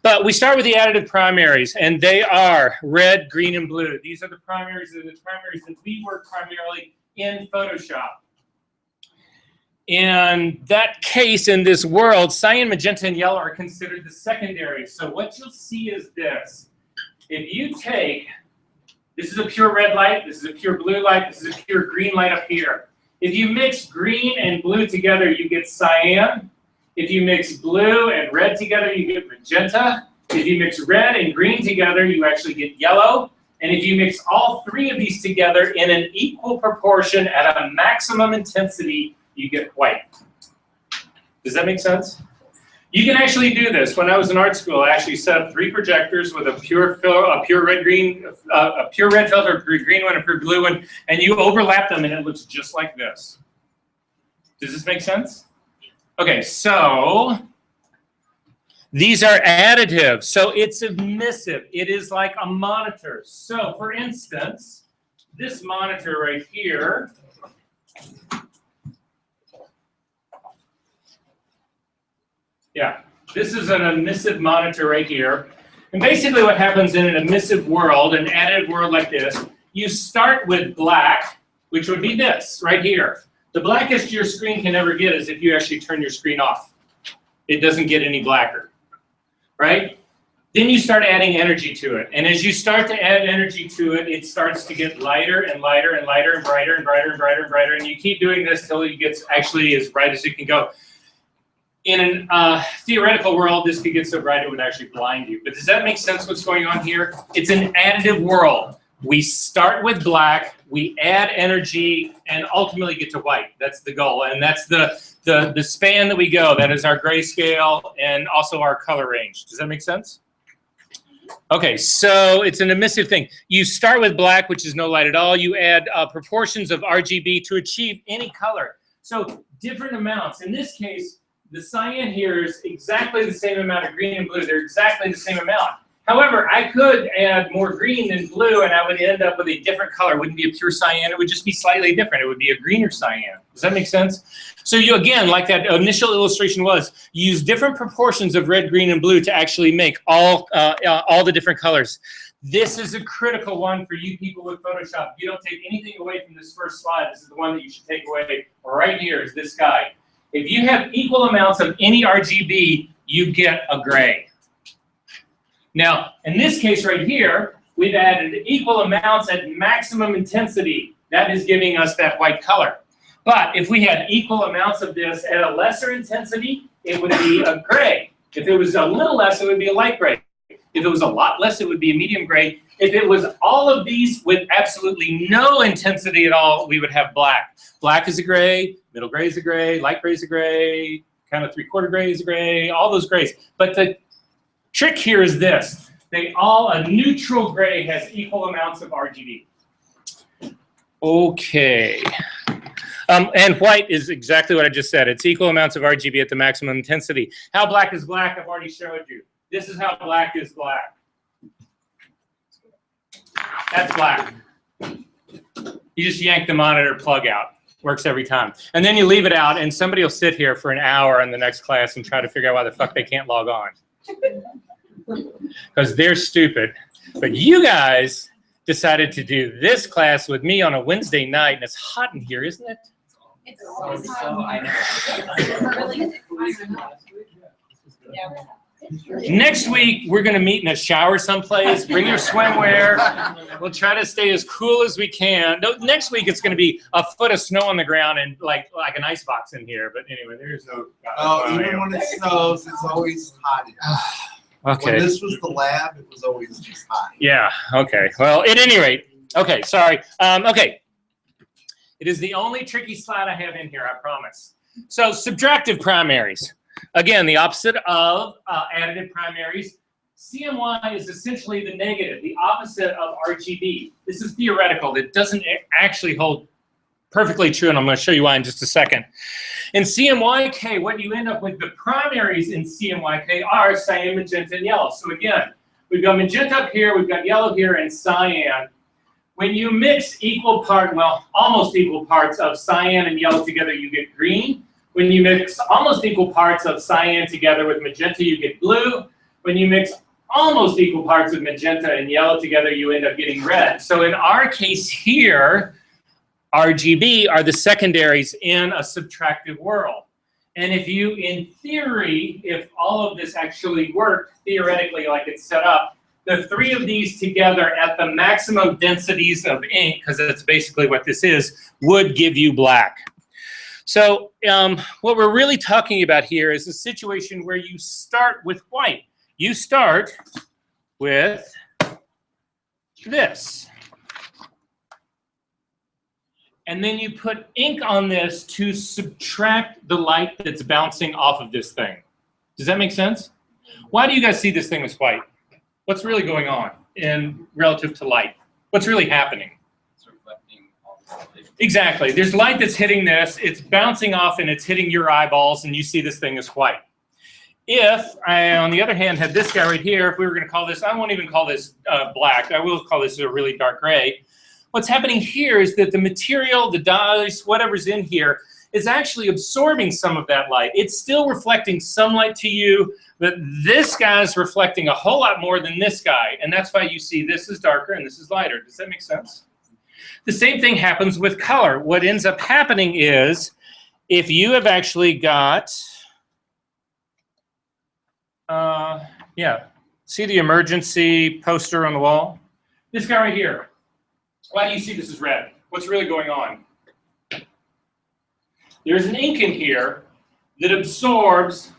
But we start with the additive primaries, and they are red, green, and blue. These are the primaries that we work primarily in Photoshop. In that case, in this world, cyan, magenta, and yellow are considered the secondary. So what you'll see is this. If you take This is a pure red light. This is a pure blue light. This is a pure green light up here. If you mix green and blue together, you get cyan. If you mix blue and red together, you get magenta. If you mix red and green together, you actually get yellow. And if you mix all three of these together in an equal proportion at a maximum intensity, you get white. Does that make sense? You can actually do this. When I was in art school, I actually set up 3 projectors with a pure red filter, a pure green one, a pure blue one, and you overlap them, and it looks just like this. Does this make sense? Okay, so these are additive. So it's emissive. It is like a monitor. So for instance, this monitor right here, yeah, this is an emissive monitor right here. And basically what happens in an emissive world, an additive world like this, you start with black, which would be this right here. The blackest your screen can ever get is if you actually turn your screen off. It doesn't get any blacker, right? Then you start adding energy to it. And as you start to add energy to it, it starts to get lighter and lighter and lighter and brighter and brighter and brighter and brighter. And you keep doing this till it gets actually as bright as it can go. In a theoretical world, this could get so bright it would actually blind you. But does that make sense what's going on here? It's an additive world. We start with black, we add energy, and ultimately get to white. That's the goal. And that's the span that we go. That is our grayscale and also our color range. Does that make sense? Okay, so it's an emissive thing. You start with black, which is no light at all. You add proportions of RGB to achieve any color. So different amounts. In this case, the cyan here is exactly the same amount of green and blue. They're exactly the same amount. However, I could add more green than blue, and I would end up with a different color. It wouldn't be a pure cyan. It would just be slightly different. It would be a greener cyan. Does that make sense? So you, again, like that initial illustration was, you use different proportions of red, green, and blue to actually make all the different colors. This is a critical one for you people with Photoshop. You don't take anything away from this first slide. This is the one that you should take away right here is this guy. If you have equal amounts of any RGB, you get a gray. Now, in this case right here, we've added equal amounts at maximum intensity. That is giving us that white color. But if we had equal amounts of this at a lesser intensity, it would be a gray. If it was a little less, it would be a light gray. If it was a lot less, it would be a medium gray. If it was all of these with absolutely no intensity at all, we would have black. Black is a gray, middle gray is a gray, light gray is a gray, kind of 3/4 gray is a gray, all those grays. But the trick here is this. A neutral gray has equal amounts of RGB. Okay. And white is exactly what I just said. It's equal amounts of RGB at the maximum intensity. How black is black? I've already showed you. This is how black is black. That's black. You just yank the monitor plug out. Works every time. And then you leave it out, and somebody will sit here for an hour in the next class and try to figure out why the fuck they can't log on. Because they're stupid. But you guys decided to do this class with me on a Wednesday night, and it's hot in here, isn't it? It's always hot. Next week, we're going to meet in a shower someplace. Bring your swimwear. We'll try to stay as cool as we can. No, next week, it's going to be a foot of snow on the ground and like an ice box in here. But anyway, there's no... even when it snows, it's always hot. Okay. When this was the lab, it was always just hot. Yeah, okay. Well, at any rate, okay, sorry. Okay. It is the only tricky slide I have in here, I promise. So, subtractive primaries. Again, the opposite of additive primaries. CMY is essentially the negative, the opposite of RGB. This is theoretical. It doesn't actually hold perfectly true, and I'm going to show you why in just a second. In CMYK, what you end up with, the primaries in CMYK are cyan, magenta, and yellow. So again, we've got magenta up here, we've got yellow here, and cyan. When you mix almost equal parts of cyan and yellow together, you get green. When you mix almost equal parts of cyan together with magenta, you get blue. When you mix almost equal parts of magenta and yellow together, you end up getting red. So in our case here, RGB are the secondaries in a subtractive world. And if you, in theory, if all of this actually worked theoretically like it's set up, the three of these together at the maximum densities of ink, because that's basically what this is, would give you black. So what we're really talking about here is a situation where you start with white. You start with this. And then you put ink on this to subtract the light that's bouncing off of this thing. Does that make sense? Why do you guys see this thing as white? What's really going on in relative to light? What's really happening? It's reflecting all the light. Exactly. There's light that's hitting this, it's bouncing off and it's hitting your eyeballs, and you see this thing as white. If I, on the other hand, had this guy right here, if we were going to call this, I won't even call this black, I will call this a really dark gray. What's happening here is that the material, the dyes, whatever's in here, is actually absorbing some of that light. It's still reflecting some light to you, but this guy's reflecting a whole lot more than this guy, and that's why you see this is darker and this is lighter. Does that make sense? The same thing happens with color. What ends up happening is, if you have actually got, see the emergency poster on the wall? This guy right here. Why do you see this as red? What's really going on? There's an ink in here that absorbs,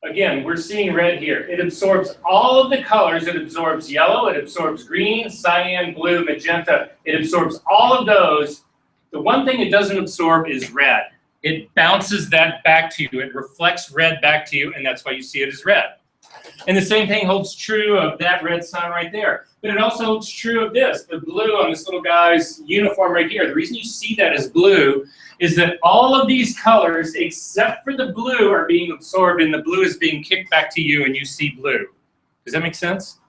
again, we're seeing red here. It absorbs all of the colors. It absorbs yellow, it absorbs green, cyan, blue, magenta. It absorbs all of those. The one thing it doesn't absorb is red. It bounces that back to you. It reflects red back to you, and that's why you see it as red. And the same thing holds true of that red sign right there. But it also holds true of this, the blue on this little guy's uniform right here. The reason you see that as blue is that all of these colors, except for the blue, are being absorbed, and the blue is being kicked back to you, and you see blue. Does that make sense?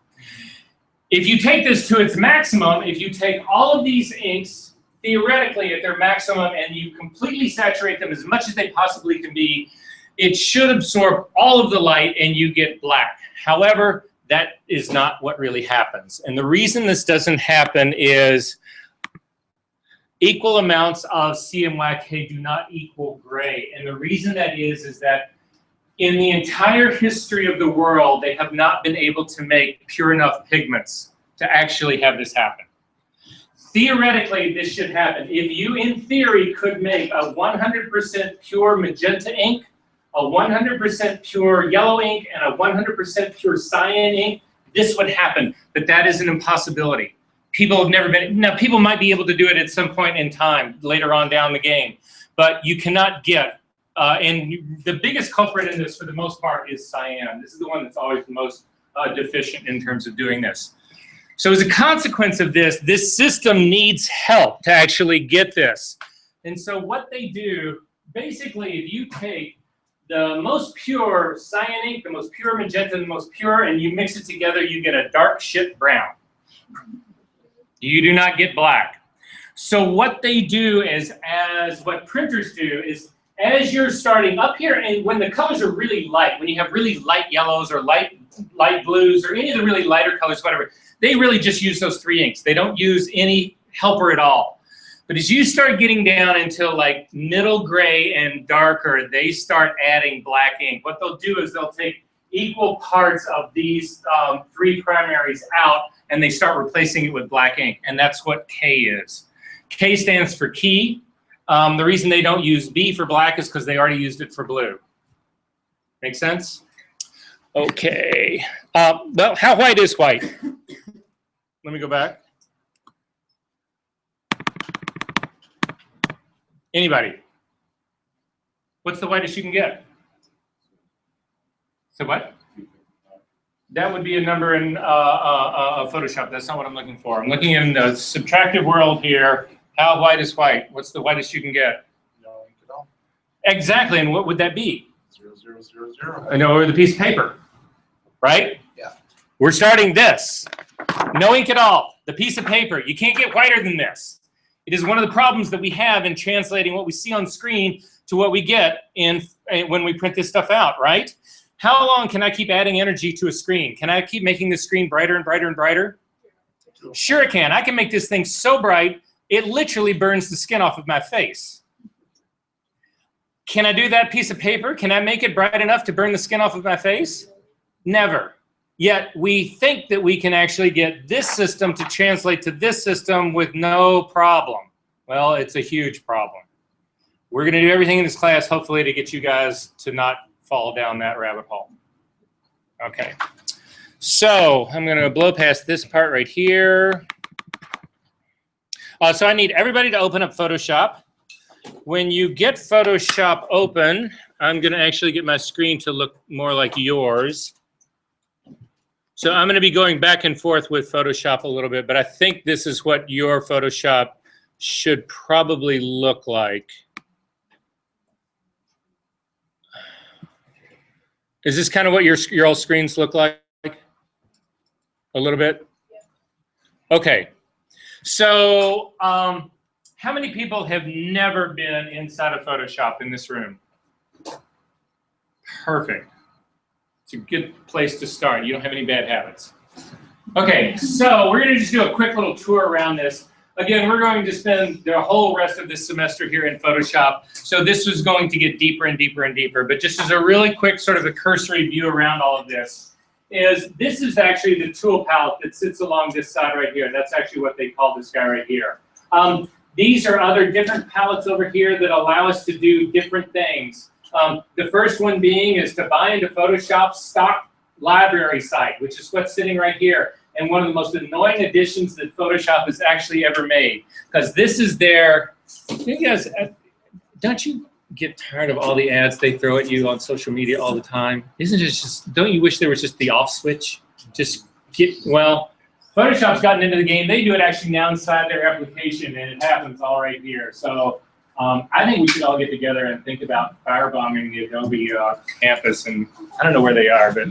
If you take this to its maximum, if you take all of these inks, theoretically at their maximum, and you completely saturate them as much as they possibly can be, it should absorb all of the light and you get black. However, that is not what really happens. And the reason this doesn't happen is equal amounts of CMYK do not equal gray. And the reason that is that in the entire history of the world, they have not been able to make pure enough pigments to actually have this happen. Theoretically, this should happen. If you, in theory, could make a 100% pure magenta ink, a 100% pure yellow ink, and a 100% pure cyan ink, this would happen. But that is an impossibility. People have never been, now people might be able to do it at some point in time, later on down the game, but you cannot get, and the biggest culprit in this for the most part is cyan. This is the one that's always the most deficient in terms of doing this. So as a consequence of this, this system needs help to actually get this. And so what they do, basically, if you take the most pure cyan ink, the most pure magenta, the most pure, and you mix it together, you get a dark shit brown. You do not get black. So what they do is, as what printers do, is as you're starting up here, and when the colors are really light, when you have really light yellows or light blues or any of the really lighter colors, whatever, they really just use those three inks. They don't use any helper at all. But as you start getting down into like middle gray and darker, they start adding black ink. What they'll do is they'll take equal parts of these three primaries out, and they start replacing it with black ink. And that's what K is. K stands for key. The reason they don't use B for black is because they already used it for blue. Make sense? Okay. Well, how white is white? Let me go back. Anybody? What's the whitest you can get? So what? That would be a number in Photoshop. That's not what I'm looking for. I'm looking in the subtractive world here. How white is white? What's the whitest you can get? No ink at all. Exactly, and what would that be? 0, 0, 0, 0. I know, or the piece of paper, right? Yeah. We're starting this. No ink at all. The piece of paper. You can't get whiter than this. It is one of the problems that we have in translating what we see on screen to what we get in when we print this stuff out, right? How long can I keep adding energy to a screen? Can I keep making the screen brighter and brighter and brighter? Sure it can. I can make this thing so bright, it literally burns the skin off of my face. Can I do that piece of paper? Can I make it bright enough to burn the skin off of my face? Never. Yet we think that we can actually get this system to translate to this system with no problem. Well, it's a huge problem. We're going to do everything in this class, hopefully, to get you guys to not fall down that rabbit hole. Okay. So I'm going to blow past this part right here. So I need everybody to open up Photoshop. When you get Photoshop open, I'm going to actually get my screen to look more like yours. So I'm going to be going back and forth with Photoshop a little bit, but I think this is what your Photoshop should probably look like. Is this kind of what your old screens look like? A little bit? Okay. So how many people have never been inside of Photoshop in this room? Perfect. It's a good place to start. You don't have any bad habits. Okay, so we're going to just do a quick little tour around this. Again, we're going to spend the whole rest of this semester here in Photoshop. So this is going to get deeper and deeper and deeper. But just as a really quick sort of a cursory view around all of this, this is actually the tool palette that sits along this side right here. That's actually what they call this guy right here. These are other different palettes over here that allow us to do different things. The first one being is to buy into Photoshop's stock library site, which is what's sitting right here. And one of the most annoying additions that Photoshop has actually ever made. Because this is their, you guys, don't you get tired of all the ads they throw at you on social media all the time? Isn't it just, don't you wish there was just the off switch? Just get, well, Photoshop's gotten into the game. They do it actually now inside their application, and it happens all right here. So I think we should all get together and think about firebombing the Adobe campus. And I don't know where they are, but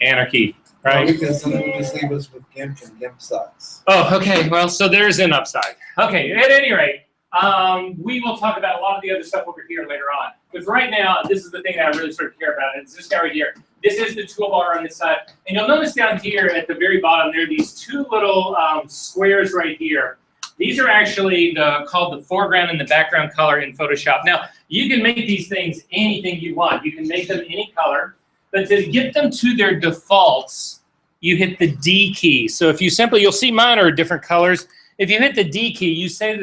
anarchy, right? Because some of us leave us with GIMP, and GIMP sucks. Oh, okay. Well, so there's an upside. Okay, at any rate, we will talk about a lot of the other stuff over here later on. But for right now, this is the thing that I really sort of care about. It's this guy right here. This is the toolbar on this side. And you'll notice down here at the very bottom, there are these two little squares right here. These are actually called the foreground and the background color in Photoshop. Now, you can make these things anything you want. You can make them any color. But to get them to their defaults, you hit the D key. So if you simply, you'll see mine are different colors. If you hit the D key, you see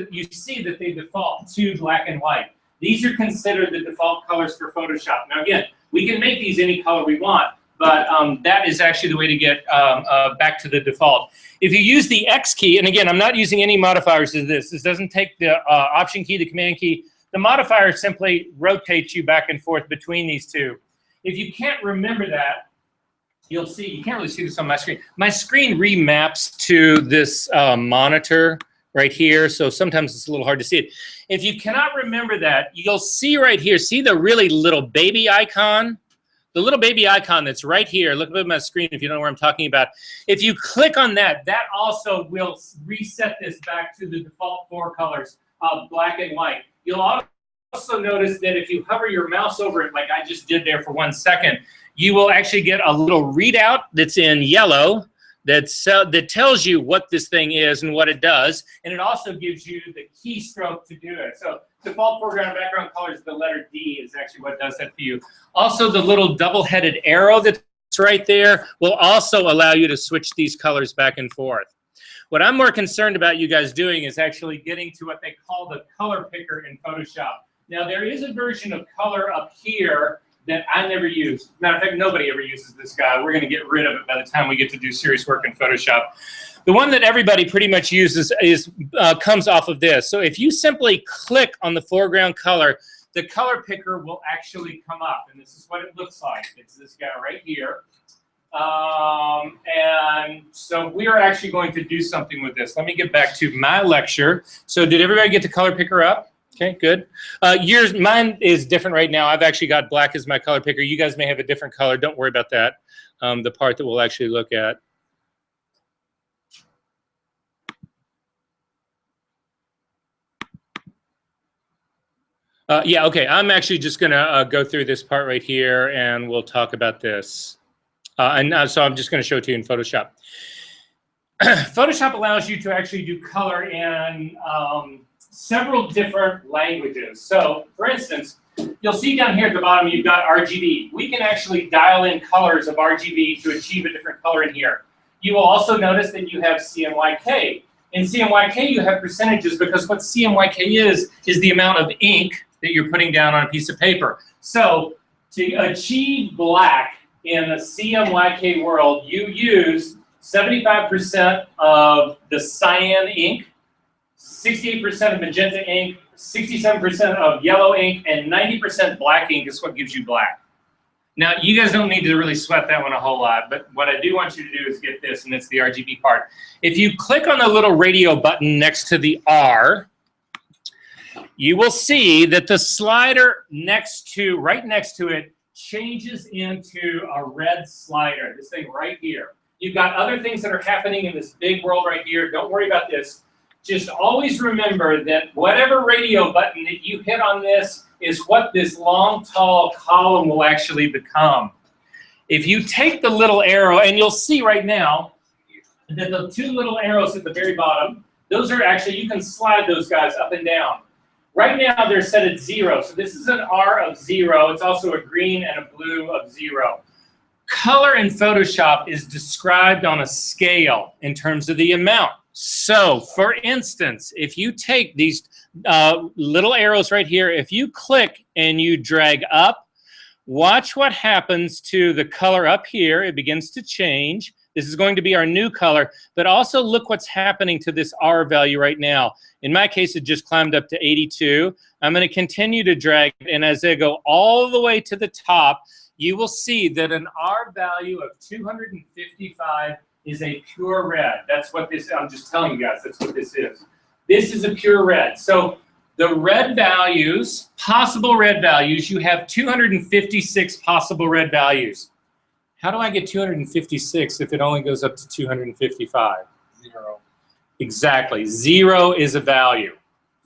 that they default to black and white. These are considered the default colors for Photoshop. Now again, we can make these any color we want, but that is actually the way to get back to the default. If you use the X key, and again, I'm not using any modifiers to this. This doesn't take the Option key, the Command key. The modifier simply rotates you back and forth between these two. If you can't remember that, you'll see, you can't really see this on my screen. My screen remaps to this monitor right here, so sometimes it's a little hard to see it. If you cannot remember that, you'll see right here, see the really little baby icon? The little baby icon that's right here, look at my screen if you don't know where I'm talking about. If you click on that, that also will reset this back to the default four colors of black and white. You'll also notice that if you hover your mouse over it like I just did there for 1 second, you will actually get a little readout that's in yellow that tells you what this thing is and what it does, and it also gives you the keystroke to do it. So default foreground and background colors, the letter D is actually what does that for you. Also, the little double-headed arrow that's right there will also allow you to switch these colors back and forth. What I'm more concerned about you guys doing is actually getting to what they call the color picker in Photoshop. Now, there is a version of color up here that I never use. Matter of fact, nobody ever uses this guy. We're going to get rid of it by the time we get to do serious work in Photoshop. The one that everybody pretty much uses comes off of this. So if you simply click on the foreground color, the color picker will actually come up. And this is what it looks like. It's this guy right here. And so we are actually going to do something with this. Let me get back to my lecture. So did everybody get the color picker up? Okay, good. Mine is different right now. I've actually got black as my color picker. You guys may have a different color. Don't worry about that. The part that we'll actually look at. Yeah, okay. I'm actually just going to go through this part right here, and we'll talk about this. So I'm just going to show it to you in Photoshop. Photoshop allows you to actually do color in several different languages. So, for instance, You'll see down here at the bottom you've got RGB. We can actually dial in colors of RGB to achieve a different color in here. You will also notice that you have CMYK. In CMYK you have percentages because what CMYK is the amount of ink that you're putting down on a piece of paper. So to achieve black in a CMYK world, you use 75% of the cyan ink, 68% of magenta ink, 67% of yellow ink, and 90% black ink is what gives you black. Now, you guys don't need to really sweat that one a whole lot, but what I do want you to do is get this, and it's the RGB part. If you click on the little radio button next to the R, you will see that the slider right next to it changes into a red slider, this thing right here. You've got other things that are happening in this big world right here. Don't worry about this. Just always remember that whatever radio button that you hit on this is what this long, tall column will actually become. If you take the little arrow, and you'll see right now that the two little arrows at the very bottom, those are actually, you can slide those guys up and down. Right now they're set at 0, so this is an R of 0. It's also a green and a blue of 0. Color in Photoshop is described on a scale in terms of the amount. So, for instance, if you take these little arrows right here, if you click and you drag up, watch what happens to the color up here. It begins to change. This is going to be our new color, but also look what's happening to this R value right now. In my case, it just climbed up to 82. I'm going to continue to drag, and as I go all the way to the top, you will see that an R value of 255 is a pure red. That's what this, I'm just telling you guys, that's what this is. This is a pure red. So the red values, possible red values, you have 256 possible red values. How do I get 256 if it only goes up to 255? 0. Exactly. 0 is a value.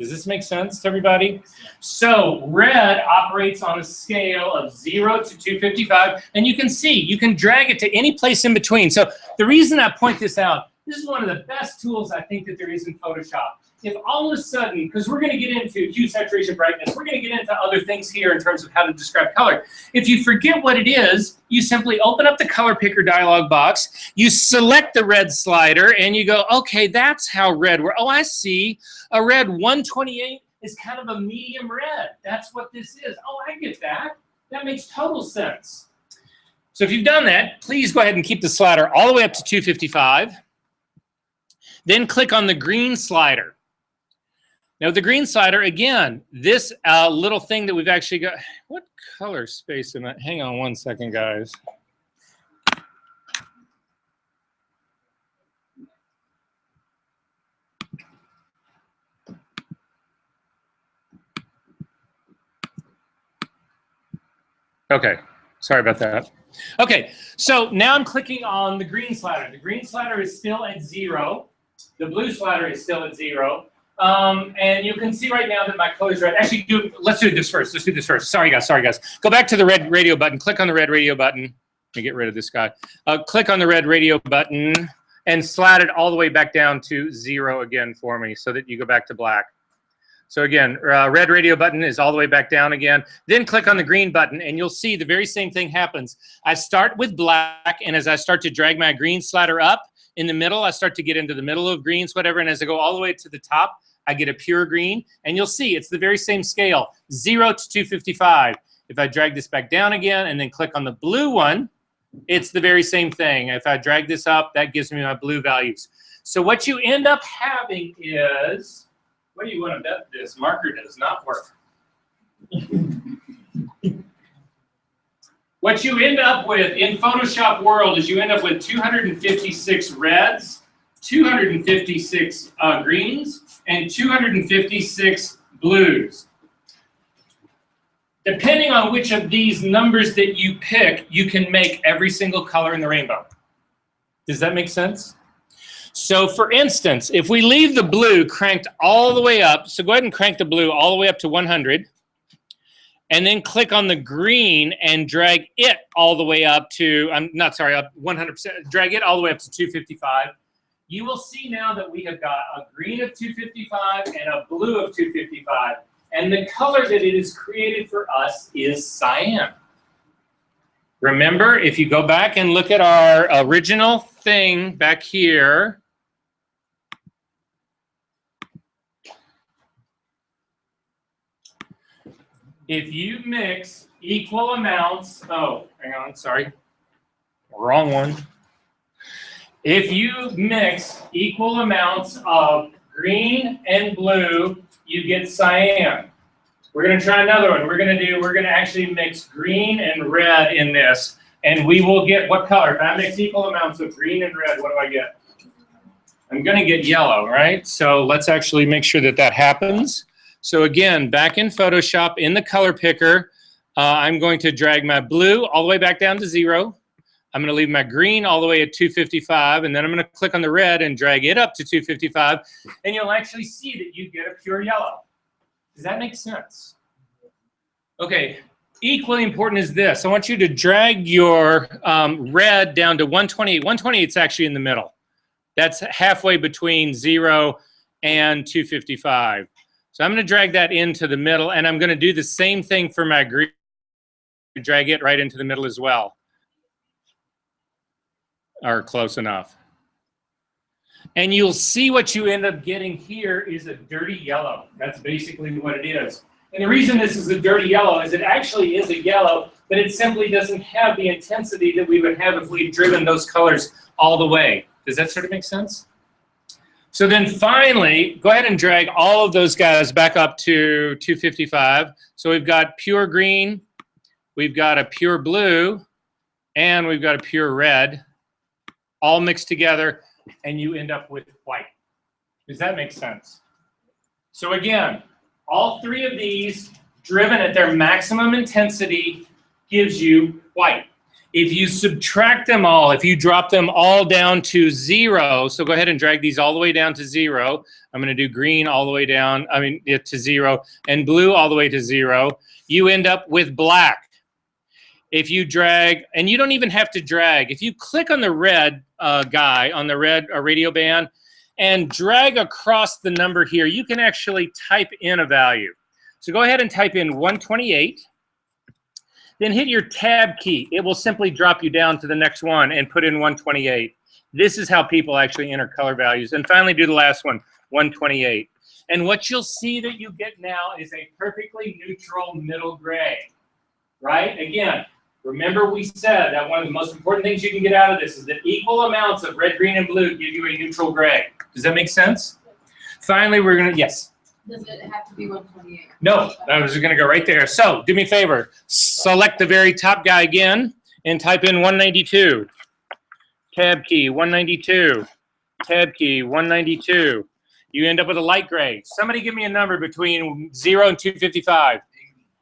Does this make sense to everybody? So red operates on a scale of 0 to 255, and you can see, you can drag it to any place in between. So the reason I point this out, this is one of the best tools I think that there is in Photoshop. If all of a sudden, because we're going to get into hue, saturation, brightness, we're going to get into other things here in terms of how to describe color. If you forget what it is, you simply open up the color picker dialog box, you select the red slider, and you go, okay, that's how red works. Oh, I see. A red 128 is kind of a medium red. That's what this is. Oh, I get that. That makes total sense. So if you've done that, please go ahead and keep the slider all the way up to 255. Then click on the green slider. Now the green slider, again, this little thing that we've actually got, what color space am I? Hang on one second, guys. Okay, sorry about that. Okay, so now I'm clicking on the green slider. The green slider is still at 0. The blue slider is still at 0. And you can see right now that my color is red. Actually, let's do this first. Let's do this first. Sorry, guys. Go back to the red radio button. Click on the red radio button. Let me get rid of this guy. Click on the red radio button and slide it all the way back down to 0 again for me so that you go back to black. So again, red radio button is all the way back down again. Then click on the green button, and you'll see the very same thing happens. I start with black, and as I start to drag my green slider up, in the middle, I start to get into the middle of greens, whatever, and as I go all the way to the top, I get a pure green, and you'll see it's the very same scale, 0 to 255. If I drag this back down again and then click on the blue one, it's the very same thing. If I drag this up, that gives me my blue values. So what you end up having is, what do you want to bet this marker does not work? What you end up with in Photoshop world is you end up with 256 reds, 256 greens, and 256 blues. Depending on which of these numbers that you pick, you can make every single color in the rainbow. Does that make sense? So for instance, if we leave the blue cranked all the way up, so go ahead and crank the blue all the way up to 100, and then click on the green and drag it all the way up to, I'm not sorry, up 100%, drag it all the way up to 255. You will see now that we have got a green of 255 and a blue of 255. And the color that it is created for us is cyan. Remember, if you go back and look at our original thing back here, if you mix equal amounts, oh, hang on, sorry, wrong one. If you mix equal amounts of green and blue, you get cyan. We're going to try another one. We're going to actually mix green and red in this, and we will get what color? If I mix equal amounts of green and red, what do I get? I'm going to get yellow, right? So let's actually make sure that that happens. So again, back in Photoshop, in the color picker, I'm going to drag my blue all the way back down to 0. I'm going to leave my green all the way at 255, and then I'm going to click on the red and drag it up to 255, and you'll actually see that you get a pure yellow. Does that make sense? Okay, equally important is this. I want you to drag your red down to 128. 128 is actually in the middle. That's halfway between 0 and 255. So I'm going to drag that into the middle, and I'm going to do the same thing for my green. Drag it right into the middle as well. Or close enough. And you'll see what you end up getting here is a dirty yellow. That's basically what it is. And the reason this is a dirty yellow is it actually is a yellow, but it simply doesn't have the intensity that we would have if we'd driven those colors all the way. Does that sort of make sense? So then finally, go ahead and drag all of those guys back up to 255. So we've got pure green, we've got a pure blue, and we've got a pure red, all mixed together, and you end up with white. Does that make sense? So again, all three of these driven at their maximum intensity gives you white. If you subtract them all, if you drop them all down to 0, so go ahead and drag these all the way down to 0. I'm going to do green all the way down, to 0, and blue all the way to 0. You end up with black. If you drag, and you don't even have to drag, if you click on the red guy, on the red radio band, and drag across the number here, you can actually type in a value. So go ahead and type in 128. Then hit your tab key. It will simply drop you down to the next one and put in 128. This is how people actually enter color values. And finally do the last one, 128. And what you'll see that you get now is a perfectly neutral middle gray, right? Again, remember we said that one of the most important things you can get out of this is that equal amounts of red, green, and blue give you a neutral gray. Does that make sense? Finally, we're going to, yes? Does it have to be 128? No, I was going to go right there. So do me a favor. Select the very top guy again and type in 192. Tab key, 192. Tab key, 192. You end up with a light gray. Somebody give me a number between 0 and 255.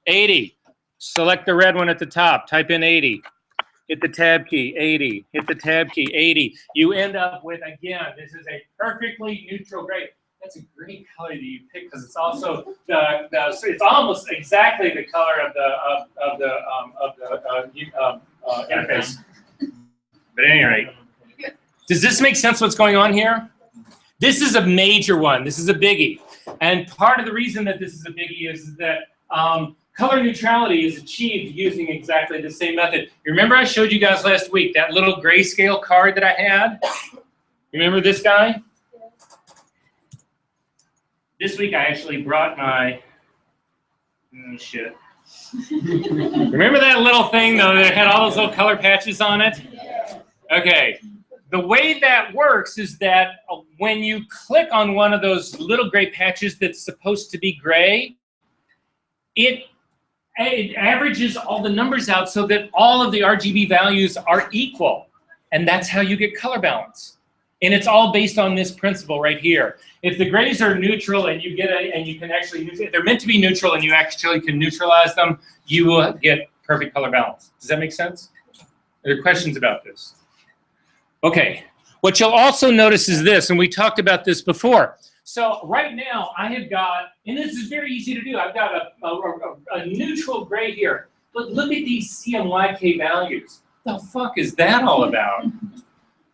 80. Select the red one at the top. Type in 80. Hit the tab key, 80. Hit the tab key, 80. You end up with, again, this is a perfectly neutral gray. That's a great color that you pick because it's also it's almost exactly the color of the interface. But at any rate, does this make sense? What's going on here? This is a major one. This is a biggie, and part of the reason that this is a biggie is that color neutrality is achieved using exactly the same method. You remember I showed you guys last week that little grayscale card that I had? Remember this guy? This week I actually brought my, shit. Remember that little thing though that had all those little color patches on it? Okay, the way that works is that when you click on one of those little gray patches that's supposed to be gray, it averages all the numbers out so that all of the RGB values are equal. And that's how you get color balance. And it's all based on this principle right here. If the grays are neutral and you get you can actually, if they're meant to be neutral and you actually can neutralize them, you will get perfect color balance. Does that make sense? Are there questions about this? Okay. What you'll also notice is this, and we talked about this before. So right now I have got, and this is very easy to do, I've got a neutral gray here. But look at these CMYK values. What the fuck is that all about?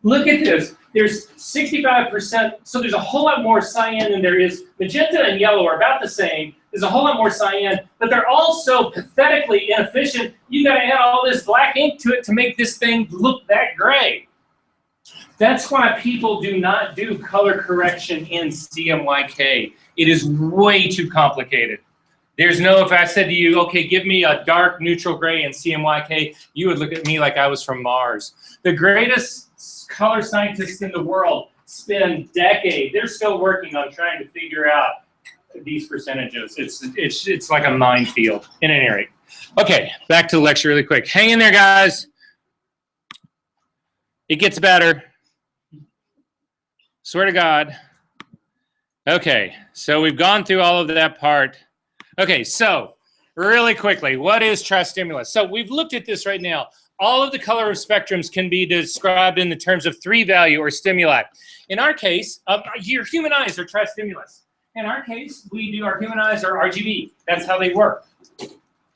Look at this. There's 65%, so there's a whole lot more cyan than there is. Magenta and yellow are about the same, is a whole lot more cyan, but they're also pathetically inefficient. You got to add all this black ink to it to make this thing look that gray. That's why people do not do color correction in CMYK. It is way too complicated. There's no, if I said to you, okay, give me a dark neutral gray in CMYK, you would look at me like I was from Mars. The greatest color scientists in the world spend decades, they're still working on trying to figure out these percentages. It's like a minefield in any rate. Okay, back to the lecture really quick. Hang in there, guys. It gets better. Swear to God. Okay, so we've gone through all of that part. Okay, so really quickly, what is tristimulus? So we've looked at this right now. All of the color spectrums can be described in the terms of 3-value or stimuli. In our case, your human eyes are tristimulus. In our case, we do our human eyes are RGB. That's how they work,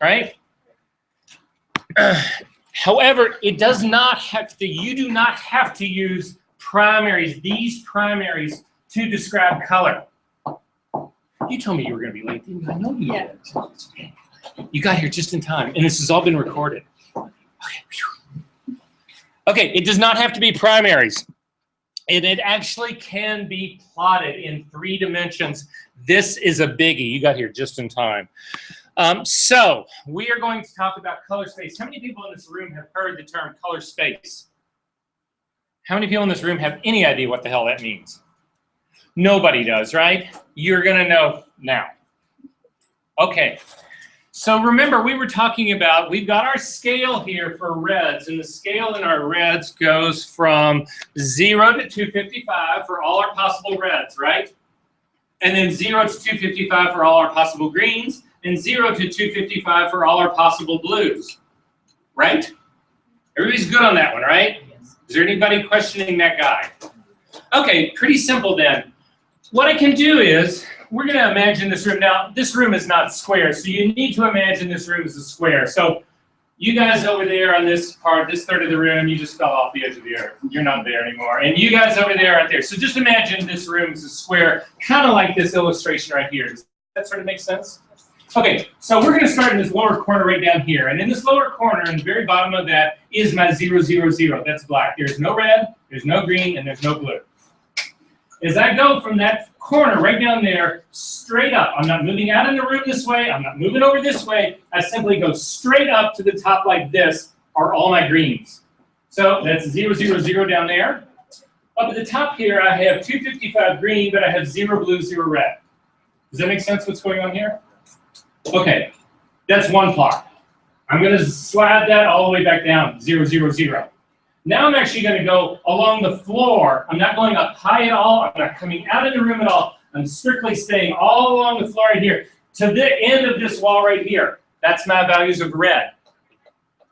right? However, it does not have to, you do not have to use primaries, these primaries, to describe color. You told me you were going to be late, didn't you? I know you did. Okay. You got here just in time, and this has all been recorded. Okay, it does not have to be primaries. And it actually can be plotted in 3 dimensions. This is a biggie. You got here just in time. So we are going to talk about color space. How many people in this room have heard the term color space? How many people in this room have any idea what the hell that means? Nobody does, right? You're going to know now. Okay. So remember, we were talking about, we've got our scale here for reds, and the scale in our reds goes from 0 to 255 for all our possible reds, right? And then 0 to 255 for all our possible greens, and 0 to 255 for all our possible blues, right? Everybody's good on that one, right? Is there anybody questioning that guy? Okay, pretty simple then. What I can do is, we're going to imagine this room. Now, this room is not square, so you need to imagine this room as a square. So you guys over there on this part, this third of the room, you just fell off the edge of the earth. You're not there anymore. And you guys over there aren't there. So just imagine this room as a square, kind of like this illustration right here. Does that sort of make sense? Okay, so we're going to start in this lower corner right down here. And in this lower corner, in the very bottom of that, is my 0, 0, 0. That's black. There's no red, there's no green, and there's no blue. As I go from that corner right down there, straight up, I'm not moving out in the room this way, I'm not moving over this way, I simply go straight up to the top like this are all my greens. So that's 0, 0, 0 down there. Up at the top here, I have 255 green, but I have 0 blue, 0 red. Does that make sense what's going on here? Okay, that's one plot. I'm going to slide that all the way back down, 0, 0, 0. Now I'm actually going to go along the floor. I'm not going up high at all. I'm not coming out of the room at all. I'm strictly staying all along the floor right here to the end of this wall right here. That's my values of red.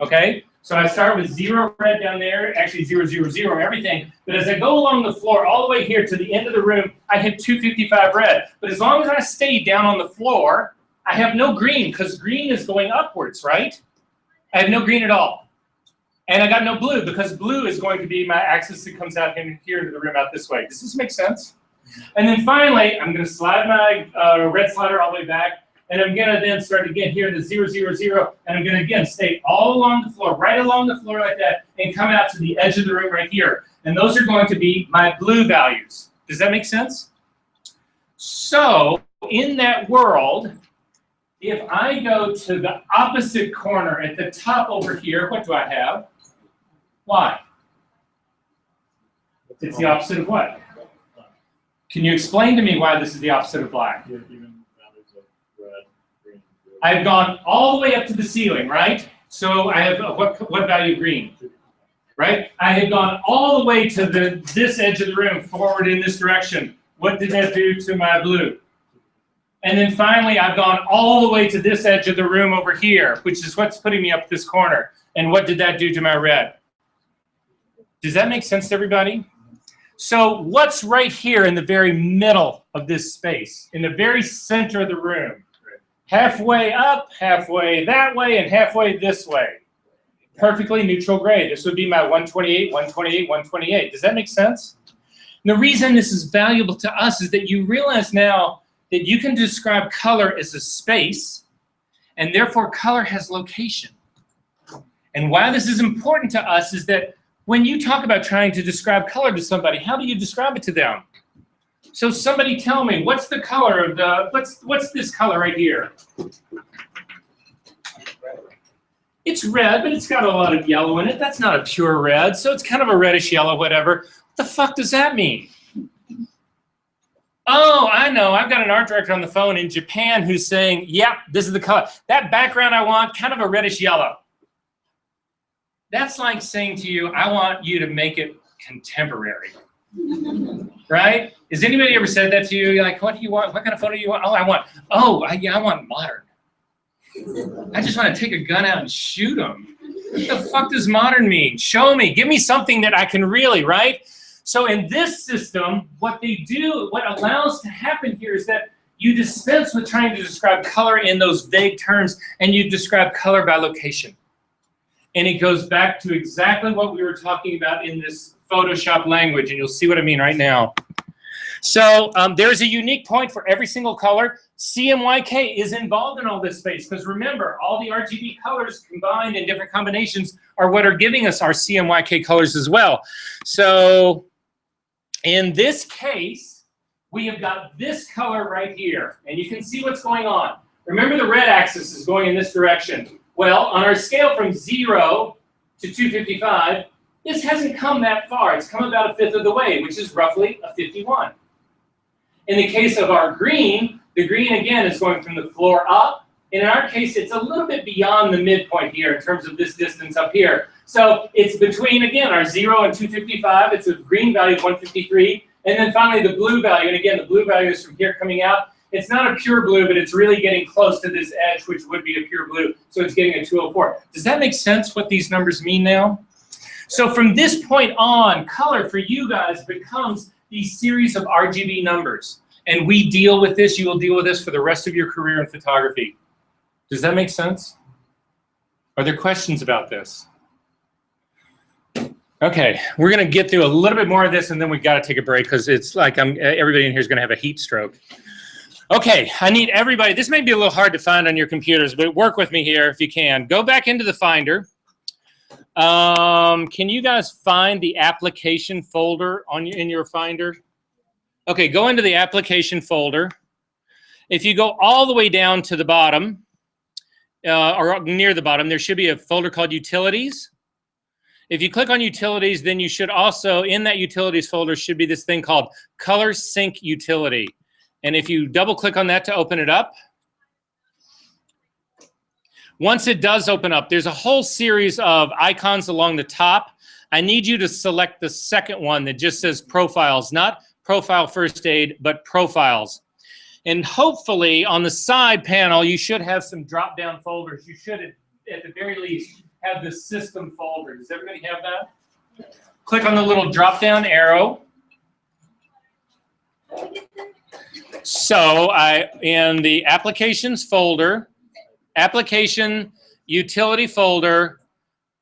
Okay? So I start with 0 red down there, actually 0, 0, 0, everything. But as I go along the floor all the way here to the end of the room, I hit 255 red. But as long as I stay down on the floor, I have no green because green is going upwards, right? I have no green at all. And I got no blue because blue is going to be my axis that comes out in here into the rim out this way. Does this make sense? And then finally, I'm going to slide my red slider all the way back. And I'm going to then start again here to 0, 0, 0. And I'm going to again stay all along the floor, right along the floor like that, and come out to the edge of the room right here. And those are going to be my blue values. Does that make sense? So in that world, if I go to the opposite corner at the top over here, what do I have? Why? It's the opposite of what? Can you explain to me why this is the opposite of black? I've gone all the way up to the ceiling, right? So I have what value green? Right? I have gone all the way to this edge of the room, forward in this direction. What did that do to my blue? And then finally, I've gone all the way to this edge of the room over here, which is what's putting me up this corner. And what did that do to my red? Does that make sense to everybody? So what's right here in the very middle of this space, in the very center of the room? Halfway up, halfway that way, and halfway this way. Perfectly neutral gray. This would be my 128, 128, 128. Does that make sense? And the reason this is valuable to us is that you realize now that you can describe color as a space, and therefore color has location. And why this is important to us is that when you talk about trying to describe color to somebody, how do you describe it to them? So somebody tell me, what's the color of the, what's this color right here? It's red, but it's got a lot of yellow in it. That's not a pure red, so it's kind of a reddish yellow, whatever. What the fuck does that mean? Oh, I know. I've got an art director on the phone in Japan who's saying, yeah, this is the color. That background I want, kind of a reddish yellow. That's like saying to you, I want you to make it contemporary. Right? Has anybody ever said that to you? You're like, what do you want? What kind of photo do you want? Oh, I want modern. I just want to take a gun out and shoot them. What the fuck does modern mean? Show me. Give me something that I can really, right? So in this system, what they do, what allows to happen here is that you dispense with trying to describe color in those vague terms, and you describe color by location. And it goes back to exactly what we were talking about in this Photoshop language, and you'll see what I mean right now. So there's a unique point for every single color. CMYK is involved in all this space, because remember, all the RGB colors combined in different combinations are what are giving us our CMYK colors as well. So in this case, we have got this color right here, and you can see what's going on. Remember, the red axis is going in this direction. Well, on our scale from 0 to 255, this hasn't come that far. It's come about 1/5 of the way, which is roughly a 51. In the case of our green, the green again is going from the floor up. And in our case, it's a little bit beyond the midpoint here in terms of this distance up here. So it's between, again, our 0 and 255. It's a green value of 153. And then finally the blue value. And again, the blue value is from here coming out. It's not a pure blue, but it's really getting close to this edge, which would be a pure blue. So it's getting a 204. Does that make sense what these numbers mean now? So from this point on, color for you guys becomes these series of RGB numbers. And we deal with this, you will deal with this for the rest of your career in photography. Does that make sense? Are there questions about this? Okay, we're gonna get through a little bit more of this and then we've gotta take a break because it's like everybody in here is gonna have a heat stroke. Okay, I need everybody, this may be a little hard to find on your computers, but work with me here if you can. Go back into the Finder. Can you guys find the application folder in your Finder? Okay, go into the application folder. If you go all the way down to the bottom, or near the bottom, there should be a folder called Utilities. If you click on Utilities, then you should also, in that Utilities folder, should be this thing called Color Sync Utility. And if you double click on that to open it up, once it does open up, there's a whole series of icons along the top. I need you to select the second one that just says Profiles, not Profile First Aid, but Profiles. And hopefully on the side panel, you should have some drop-down folders. You should, at the very least, have the system folder. Does everybody have that? Click on the little drop-down arrow. So in the Applications folder, Application Utility folder,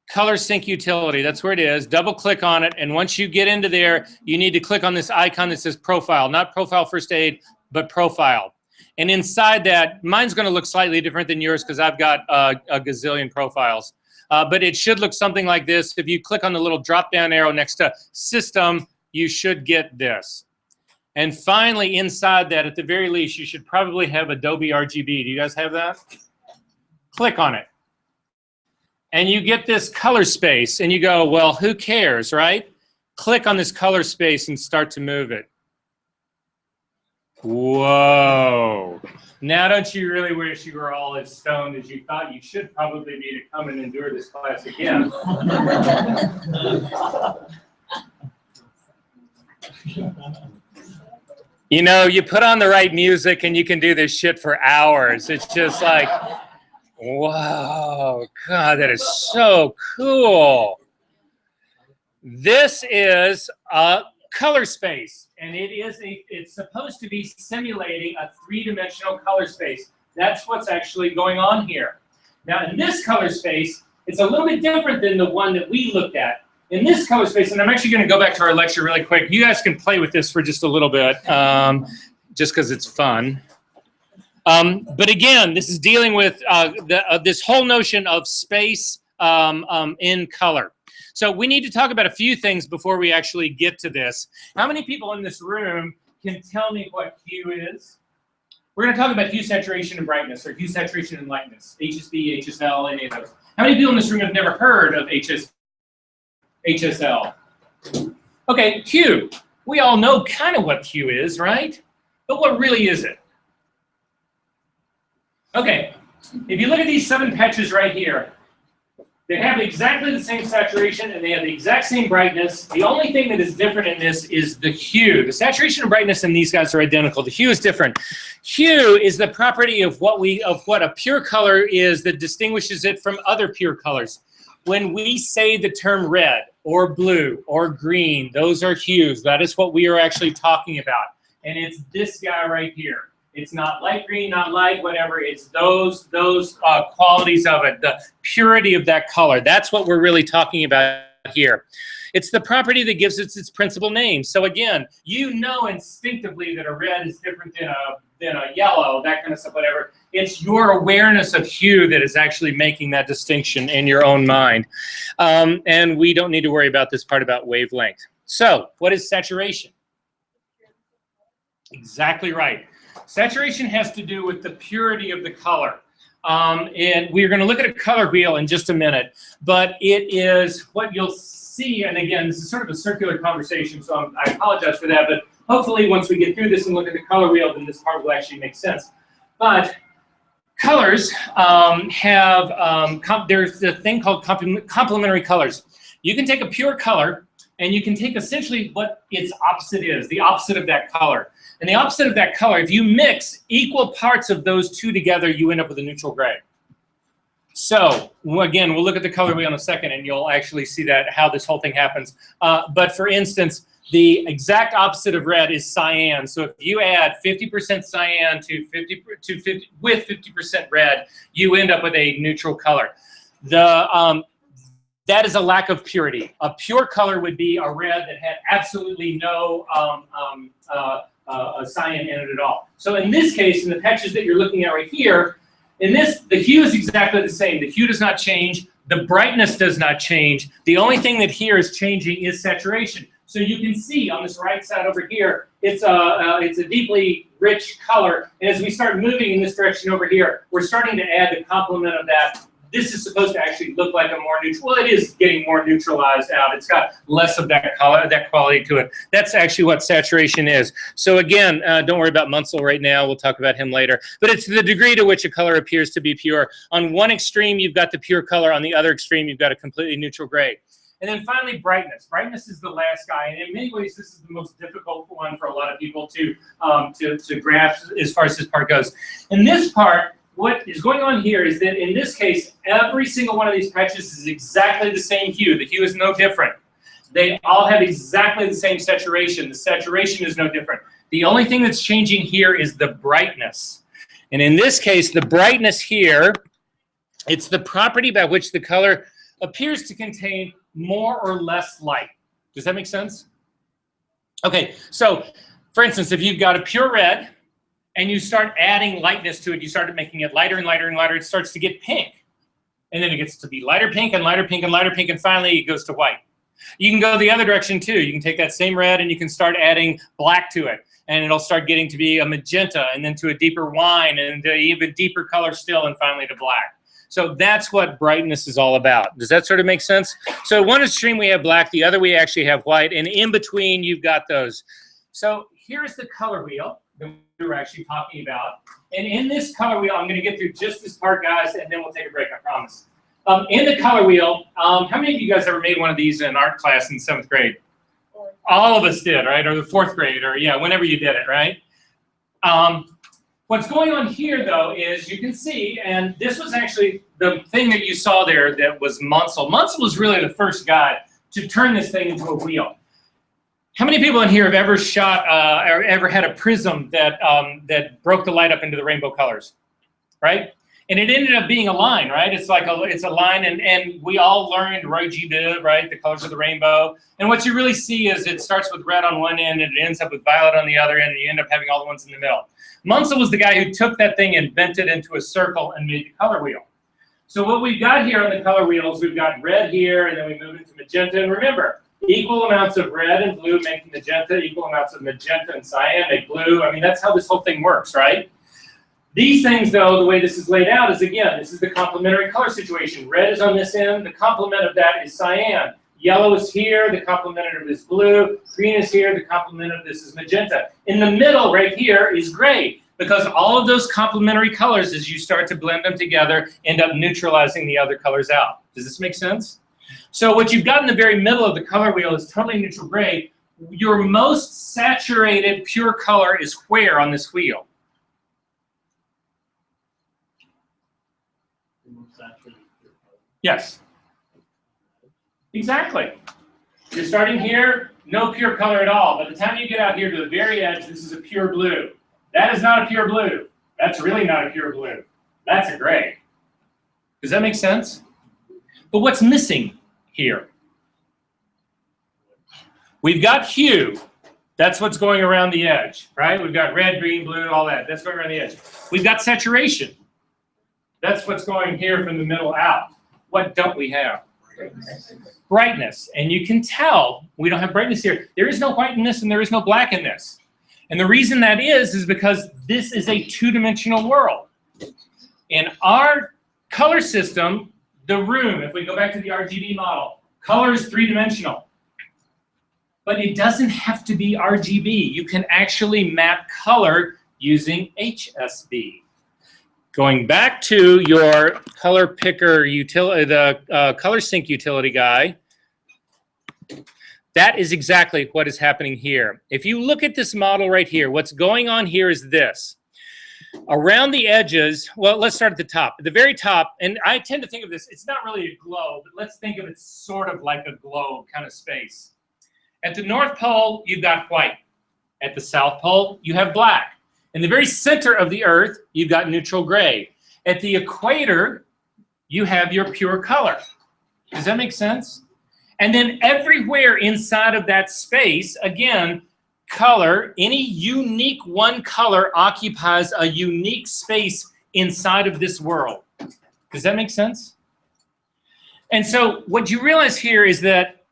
Color Sync Utility, that's where it is. Double click on it, and once you get into there, you need to click on this icon that says Profile, not Profile First Aid, but Profile. And inside that, mine's gonna look slightly different than yours because I've got a gazillion profiles. But it should look something like this. If you click on the little drop-down arrow next to System, you should get this. And finally, inside that, at the very least, you should probably have Adobe RGB. Do you guys have that? Click on it. And you get this color space, and you go, well, who cares, right? Click on this color space and start to move it. Whoa. Now don't you really wish you were all as stoned as you thought you should probably be to come and endure this class again? You know, you put on the right music and you can do this shit for hours. It's just like, wow, God, that is so cool. This is a color space, and it's supposed to be simulating a three-dimensional color space. That's what's actually going on here. Now, in this color space, it's a little bit different than the one that we looked at. In this color space, and I'm actually going to go back to our lecture really quick. You guys can play with this for just a little bit, just because it's fun. But again, this is dealing with this whole notion of space in color. So we need to talk about a few things before we actually get to this. How many people in this room can tell me what hue is? We're going to talk about hue, saturation, and brightness, or hue, saturation, and lightness. HSB, HSL, any of those. How many people in this room have never heard of HSL? Okay, hue. We all know kind of what hue is, right? But what really is it? Okay, if you look at these 7 patches right here, they have exactly the same saturation and they have the exact same brightness. The only thing that is different in this is the hue. The saturation and brightness in these guys are identical. The hue is different. Hue is the property of what a pure color is that distinguishes it from other pure colors. When we say the term red or blue or green, those are hues. That is what we are actually talking about. And it's this guy right here. It's not light green, not light, whatever. It's those qualities of it, the purity of that color. That's what we're really talking about here. It's the property that gives it its principal name. So again, you know instinctively that a red is different than a yellow, that kind of stuff, whatever. It's your awareness of hue that is actually making that distinction in your own mind. And we don't need to worry about this part about wavelength. So what is saturation? Exactly right. Saturation has to do with the purity of the color. And we're going to look at a color wheel in just a minute, but it is what you'll see, and again, this is sort of a circular conversation, so I apologize for that, but hopefully once we get through this and look at the color wheel, then this part will actually make sense. But colors there's a thing called complementary colors. You can take a pure color, and you can take essentially what its opposite is, the opposite of that color. And the opposite of that color, if you mix equal parts of those two together, you end up with a neutral gray. So again, we'll look at the color wheel in a second, and you'll actually see that how this whole thing happens. But for instance, the exact opposite of red is cyan. So if you add 50% cyan with 50% red, you end up with a neutral color. That is a lack of purity. A pure color would be a red that had absolutely no cyan in it at all. So in this case, in the patches that you're looking at right here, the hue is exactly the same. The hue does not change. The brightness does not change. The only thing that here is changing is saturation. So you can see on this right side over here, it's a deeply rich color. And as we start moving in this direction over here, we're starting to add the complement of that. This is supposed to actually look like a more neutral. Well, it is getting more neutralized out. It's got less of that color, that quality to it. That's actually what saturation is. So again, don't worry about Munsell right now. We'll talk about him later. But it's the degree to which a color appears to be pure. On one extreme, you've got the pure color. On the other extreme, you've got a completely neutral gray. And then finally, brightness. Brightness is the last guy, and in many ways, this is the most difficult one for a lot of people to grasp as far as this part goes. In this part, what is going on here is that in this case, every single one of these patches is exactly the same hue. The hue is no different. They all have exactly the same saturation. The saturation is no different. The only thing that's changing here is the brightness. And in this case, the brightness here, it's the property by which the color appears to contain more or less light. Does that make sense? Okay, so for instance, if you've got a pure red, and you start adding lightness to it, you start making it lighter and lighter and lighter, it starts to get pink. And then it gets to be lighter pink and lighter pink and lighter pink, and finally it goes to white. You can go the other direction too. You can take that same red and you can start adding black to it. And it'll start getting to be a magenta, and then to a deeper wine, and to even deeper color still, and finally to black. So that's what brightness is all about. Does that sort of make sense? So one extreme we have black, the other we actually have white, and in between you've got those. So here's the color wheel that we were actually talking about. And in this color wheel, I'm going to get through just this part, guys, and then we'll take a break, I promise. In the color wheel, how many of you guys ever made one of these in art class in 7th grade? All of us did, right? Or the 4th grade, or yeah, whenever you did it, right? What's going on here, though, is you can see, and this was actually the thing that you saw there that was Munsell. Munsell was really the first guy to turn this thing into a wheel. How many people in here have ever shot or ever had a prism that that broke the light up into the rainbow colors, right? And it ended up being a line, right? It's like it's a line, and we all learned RGB, right? The colors of the rainbow. And what you really see is it starts with red on one end and it ends up with violet on the other end, and you end up having all the ones in the middle. Munsell was the guy who took that thing and bent it into a circle and made the color wheel. So what we've got here on the color wheels, we've got red here, and then we move into magenta. And remember, equal amounts of red and blue make magenta, equal amounts of magenta and cyan make blue. I mean, that's how this whole thing works, right? These things, though, the way this is laid out is, again, this is the complementary color situation. Red is on this end. The complement of that is cyan. Yellow is here. The complement of this is blue. Green is here. The complement of this is magenta. In the middle right here is gray, because all of those complementary colors, as you start to blend them together, end up neutralizing the other colors out. Does this make sense? So what you've got in the very middle of the color wheel is totally neutral gray. Your most saturated pure color is where on this wheel? Yes. Exactly. You're starting here, no pure color at all. By the time you get out here to the very edge, this is a pure blue. That is not a pure blue. That's really not a pure blue. That's a gray. Does that make sense? But what's missing here? We've got hue. That's what's going around the edge, right? We've got red, green, blue, all that. That's going around the edge. We've got saturation. That's what's going here from the middle out. What don't we have? Brightness. And you can tell we don't have brightness here. There is no white in this and there is no black in this. And the reason that is because this is a two-dimensional world. In our color system, the room, if we go back to the RGB model, color is three-dimensional. But it doesn't have to be RGB. You can actually map color using HSB. Going back to your color picker utility, the color sync utility guy, that is exactly what is happening here. If you look at this model right here, what's going on here is this. Around the edges, well, let's start at the top. At the very top, and I tend to think of this, it's not really a globe, but let's think of it sort of like a globe kind of space. At the North Pole, you've got white. At the South Pole, you have black. In the very center of the Earth, you've got neutral gray. At the equator, you have your pure color. Does that make sense? And then everywhere inside of that space, again, color, any unique one color occupies a unique space inside of this world. Does that make sense? And so what you realize here is that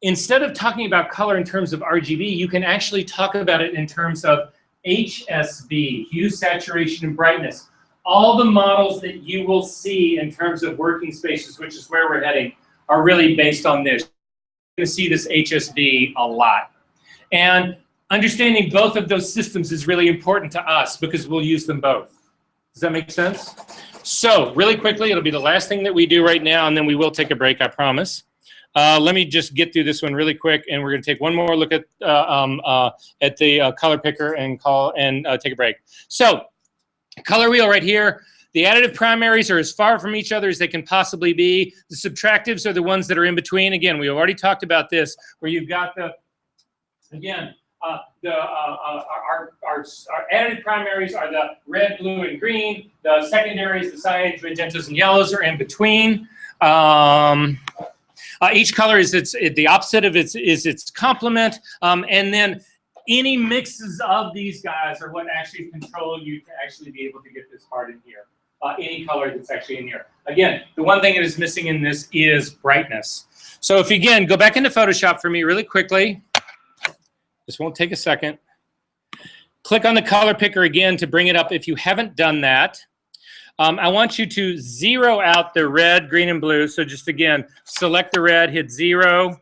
instead of talking about color in terms of RGB, you can actually talk about it in terms of HSB, hue, saturation, and brightness. All the models that you will see in terms of working spaces, which is where we're heading, are really based on this. You're going to see this HSB a lot. And understanding both of those systems is really important to us because we'll use them both. Does that make sense? So really quickly, it'll be the last thing that we do right now, and then we will take a break, I promise. Let me just get through this one really quick, and we're going to take one more look at the color picker and take a break. So, color wheel right here. The additive primaries are as far from each other as they can possibly be. The subtractives are the ones that are in between. Again, we already talked about this, where you've got the, again, our additive primaries are the red, blue, and green. The secondaries, the cyans, magentas, and yellows are in between. Each color is the opposite of its complement, and then any mixes of these guys are what actually control you to actually be able to get this part in here. Any color that's actually in here. Again, the one thing that is missing in this is brightness. So if you, again, go back into Photoshop for me really quickly. This won't take a second. Click on the color picker again to bring it up if you haven't done that. I want you to zero out the red, green, and blue. So just, again, select the red, hit 0,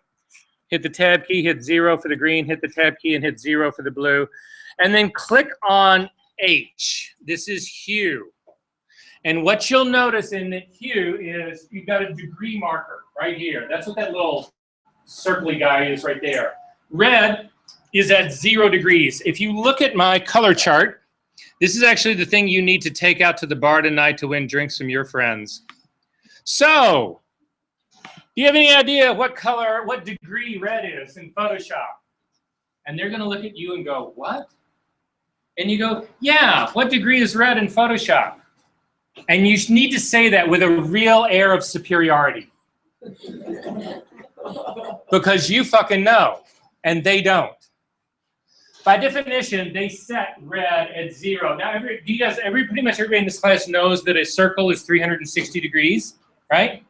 hit the tab key, hit 0 for the green, hit the tab key, and hit 0 for the blue. And then click on H. This is hue. And what you'll notice in the hue is you've got a degree marker right here. That's what that little circly guy is right there. Red is at 0 degrees. If you look at my color chart, this is actually the thing you need to take out to the bar tonight to win drinks from your friends. So, do you have any idea what color, what degree red is in Photoshop? And they're going to look at you and go, what? And you go, yeah, what degree is red in Photoshop? And you need to say that with a real air of superiority. Because you fucking know, and they don't. By definition, they set red at 0. Now, pretty much everybody in this class knows that a circle is 360 degrees, right?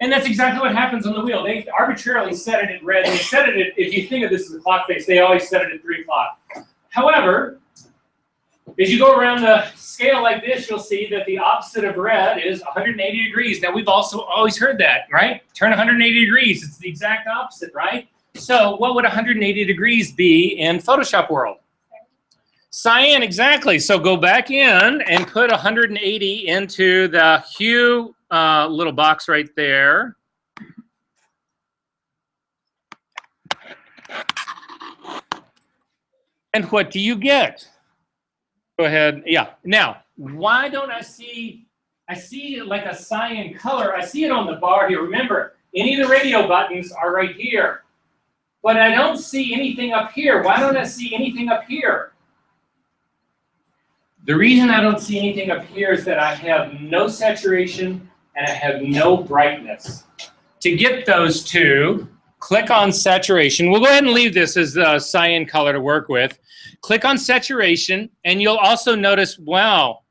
And that's exactly what happens on the wheel. They arbitrarily set it at red. They set it at, if you think of this as a clock face, they always set it at 3 o'clock. However, as you go around the scale like this, you'll see that the opposite of red is 180 degrees. Now, we've also always heard that, right? Turn 180 degrees. It's the exact opposite, right? So what would 180 degrees be in Photoshop world? Cyan, exactly. So go back in and put 180 into the hue little box right there. And what do you get? Go ahead. Yeah. Now, why don't I see it like a cyan color? I see it on the bar here. Remember, any of the radio buttons are right here. But I don't see anything up here. Why don't I see anything up here? The reason I don't see anything up here is that I have no saturation and I have no brightness. To get those two, click on saturation. We'll go ahead and leave this as the cyan color to work with. Click on saturation, and you'll also notice, wow,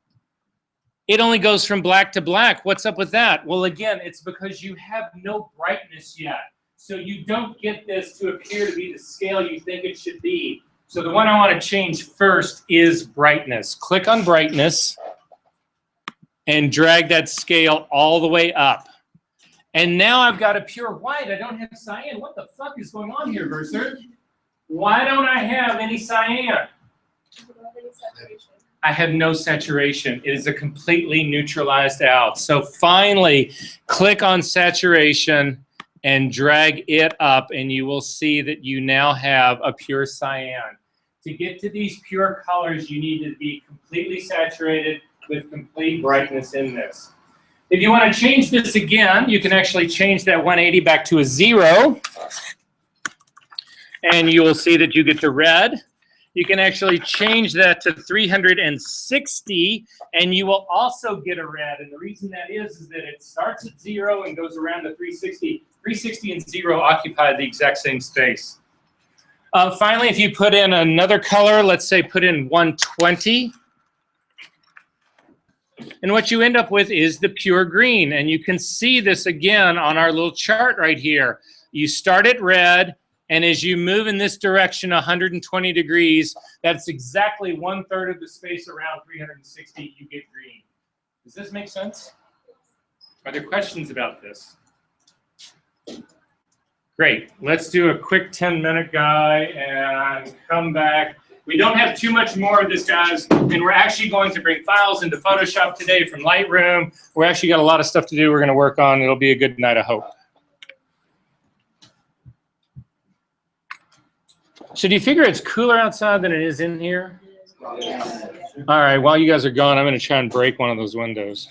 it only goes from black to black. What's up with that? Well, again, it's because you have no brightness yet. So you don't get this to appear to be the scale you think it should be. So the one I want to change first is brightness. Click on brightness and drag that scale all the way up. And now I've got a pure white. I don't have cyan. What the fuck is going on here, Verser? Why don't I have any cyan? I have no saturation. It is a completely neutralized out. So finally, click on saturation and drag it up, and you will see that you now have a pure cyan. To get to these pure colors, you need to be completely saturated with complete brightness in this. If you want to change this again, you can actually change that 180 back to a 0, and you will see that you get to red. You can actually change that to 360, and you will also get a red. And the reason that is that it starts at 0 and goes around to 360. 360 and 0 occupy the exact same space. Finally, if you put in another color, let's say put in 120, and what you end up with is the pure green. And you can see this again on our little chart right here. You start at red, and as you move in this direction 120 degrees, that's exactly 1/3 of the space around 360, you get green. Does this make sense? Are there questions about this? Great. Let's do a quick 10-minute guy and come back. We don't have too much more of this, guys, and we're actually going to bring files into Photoshop today from Lightroom. We're actually got a lot of stuff to do we're going to work on. It'll be a good night, I hope. So do you figure it's cooler outside than it is in here? All right, while you guys are gone, I'm going to try and break one of those windows.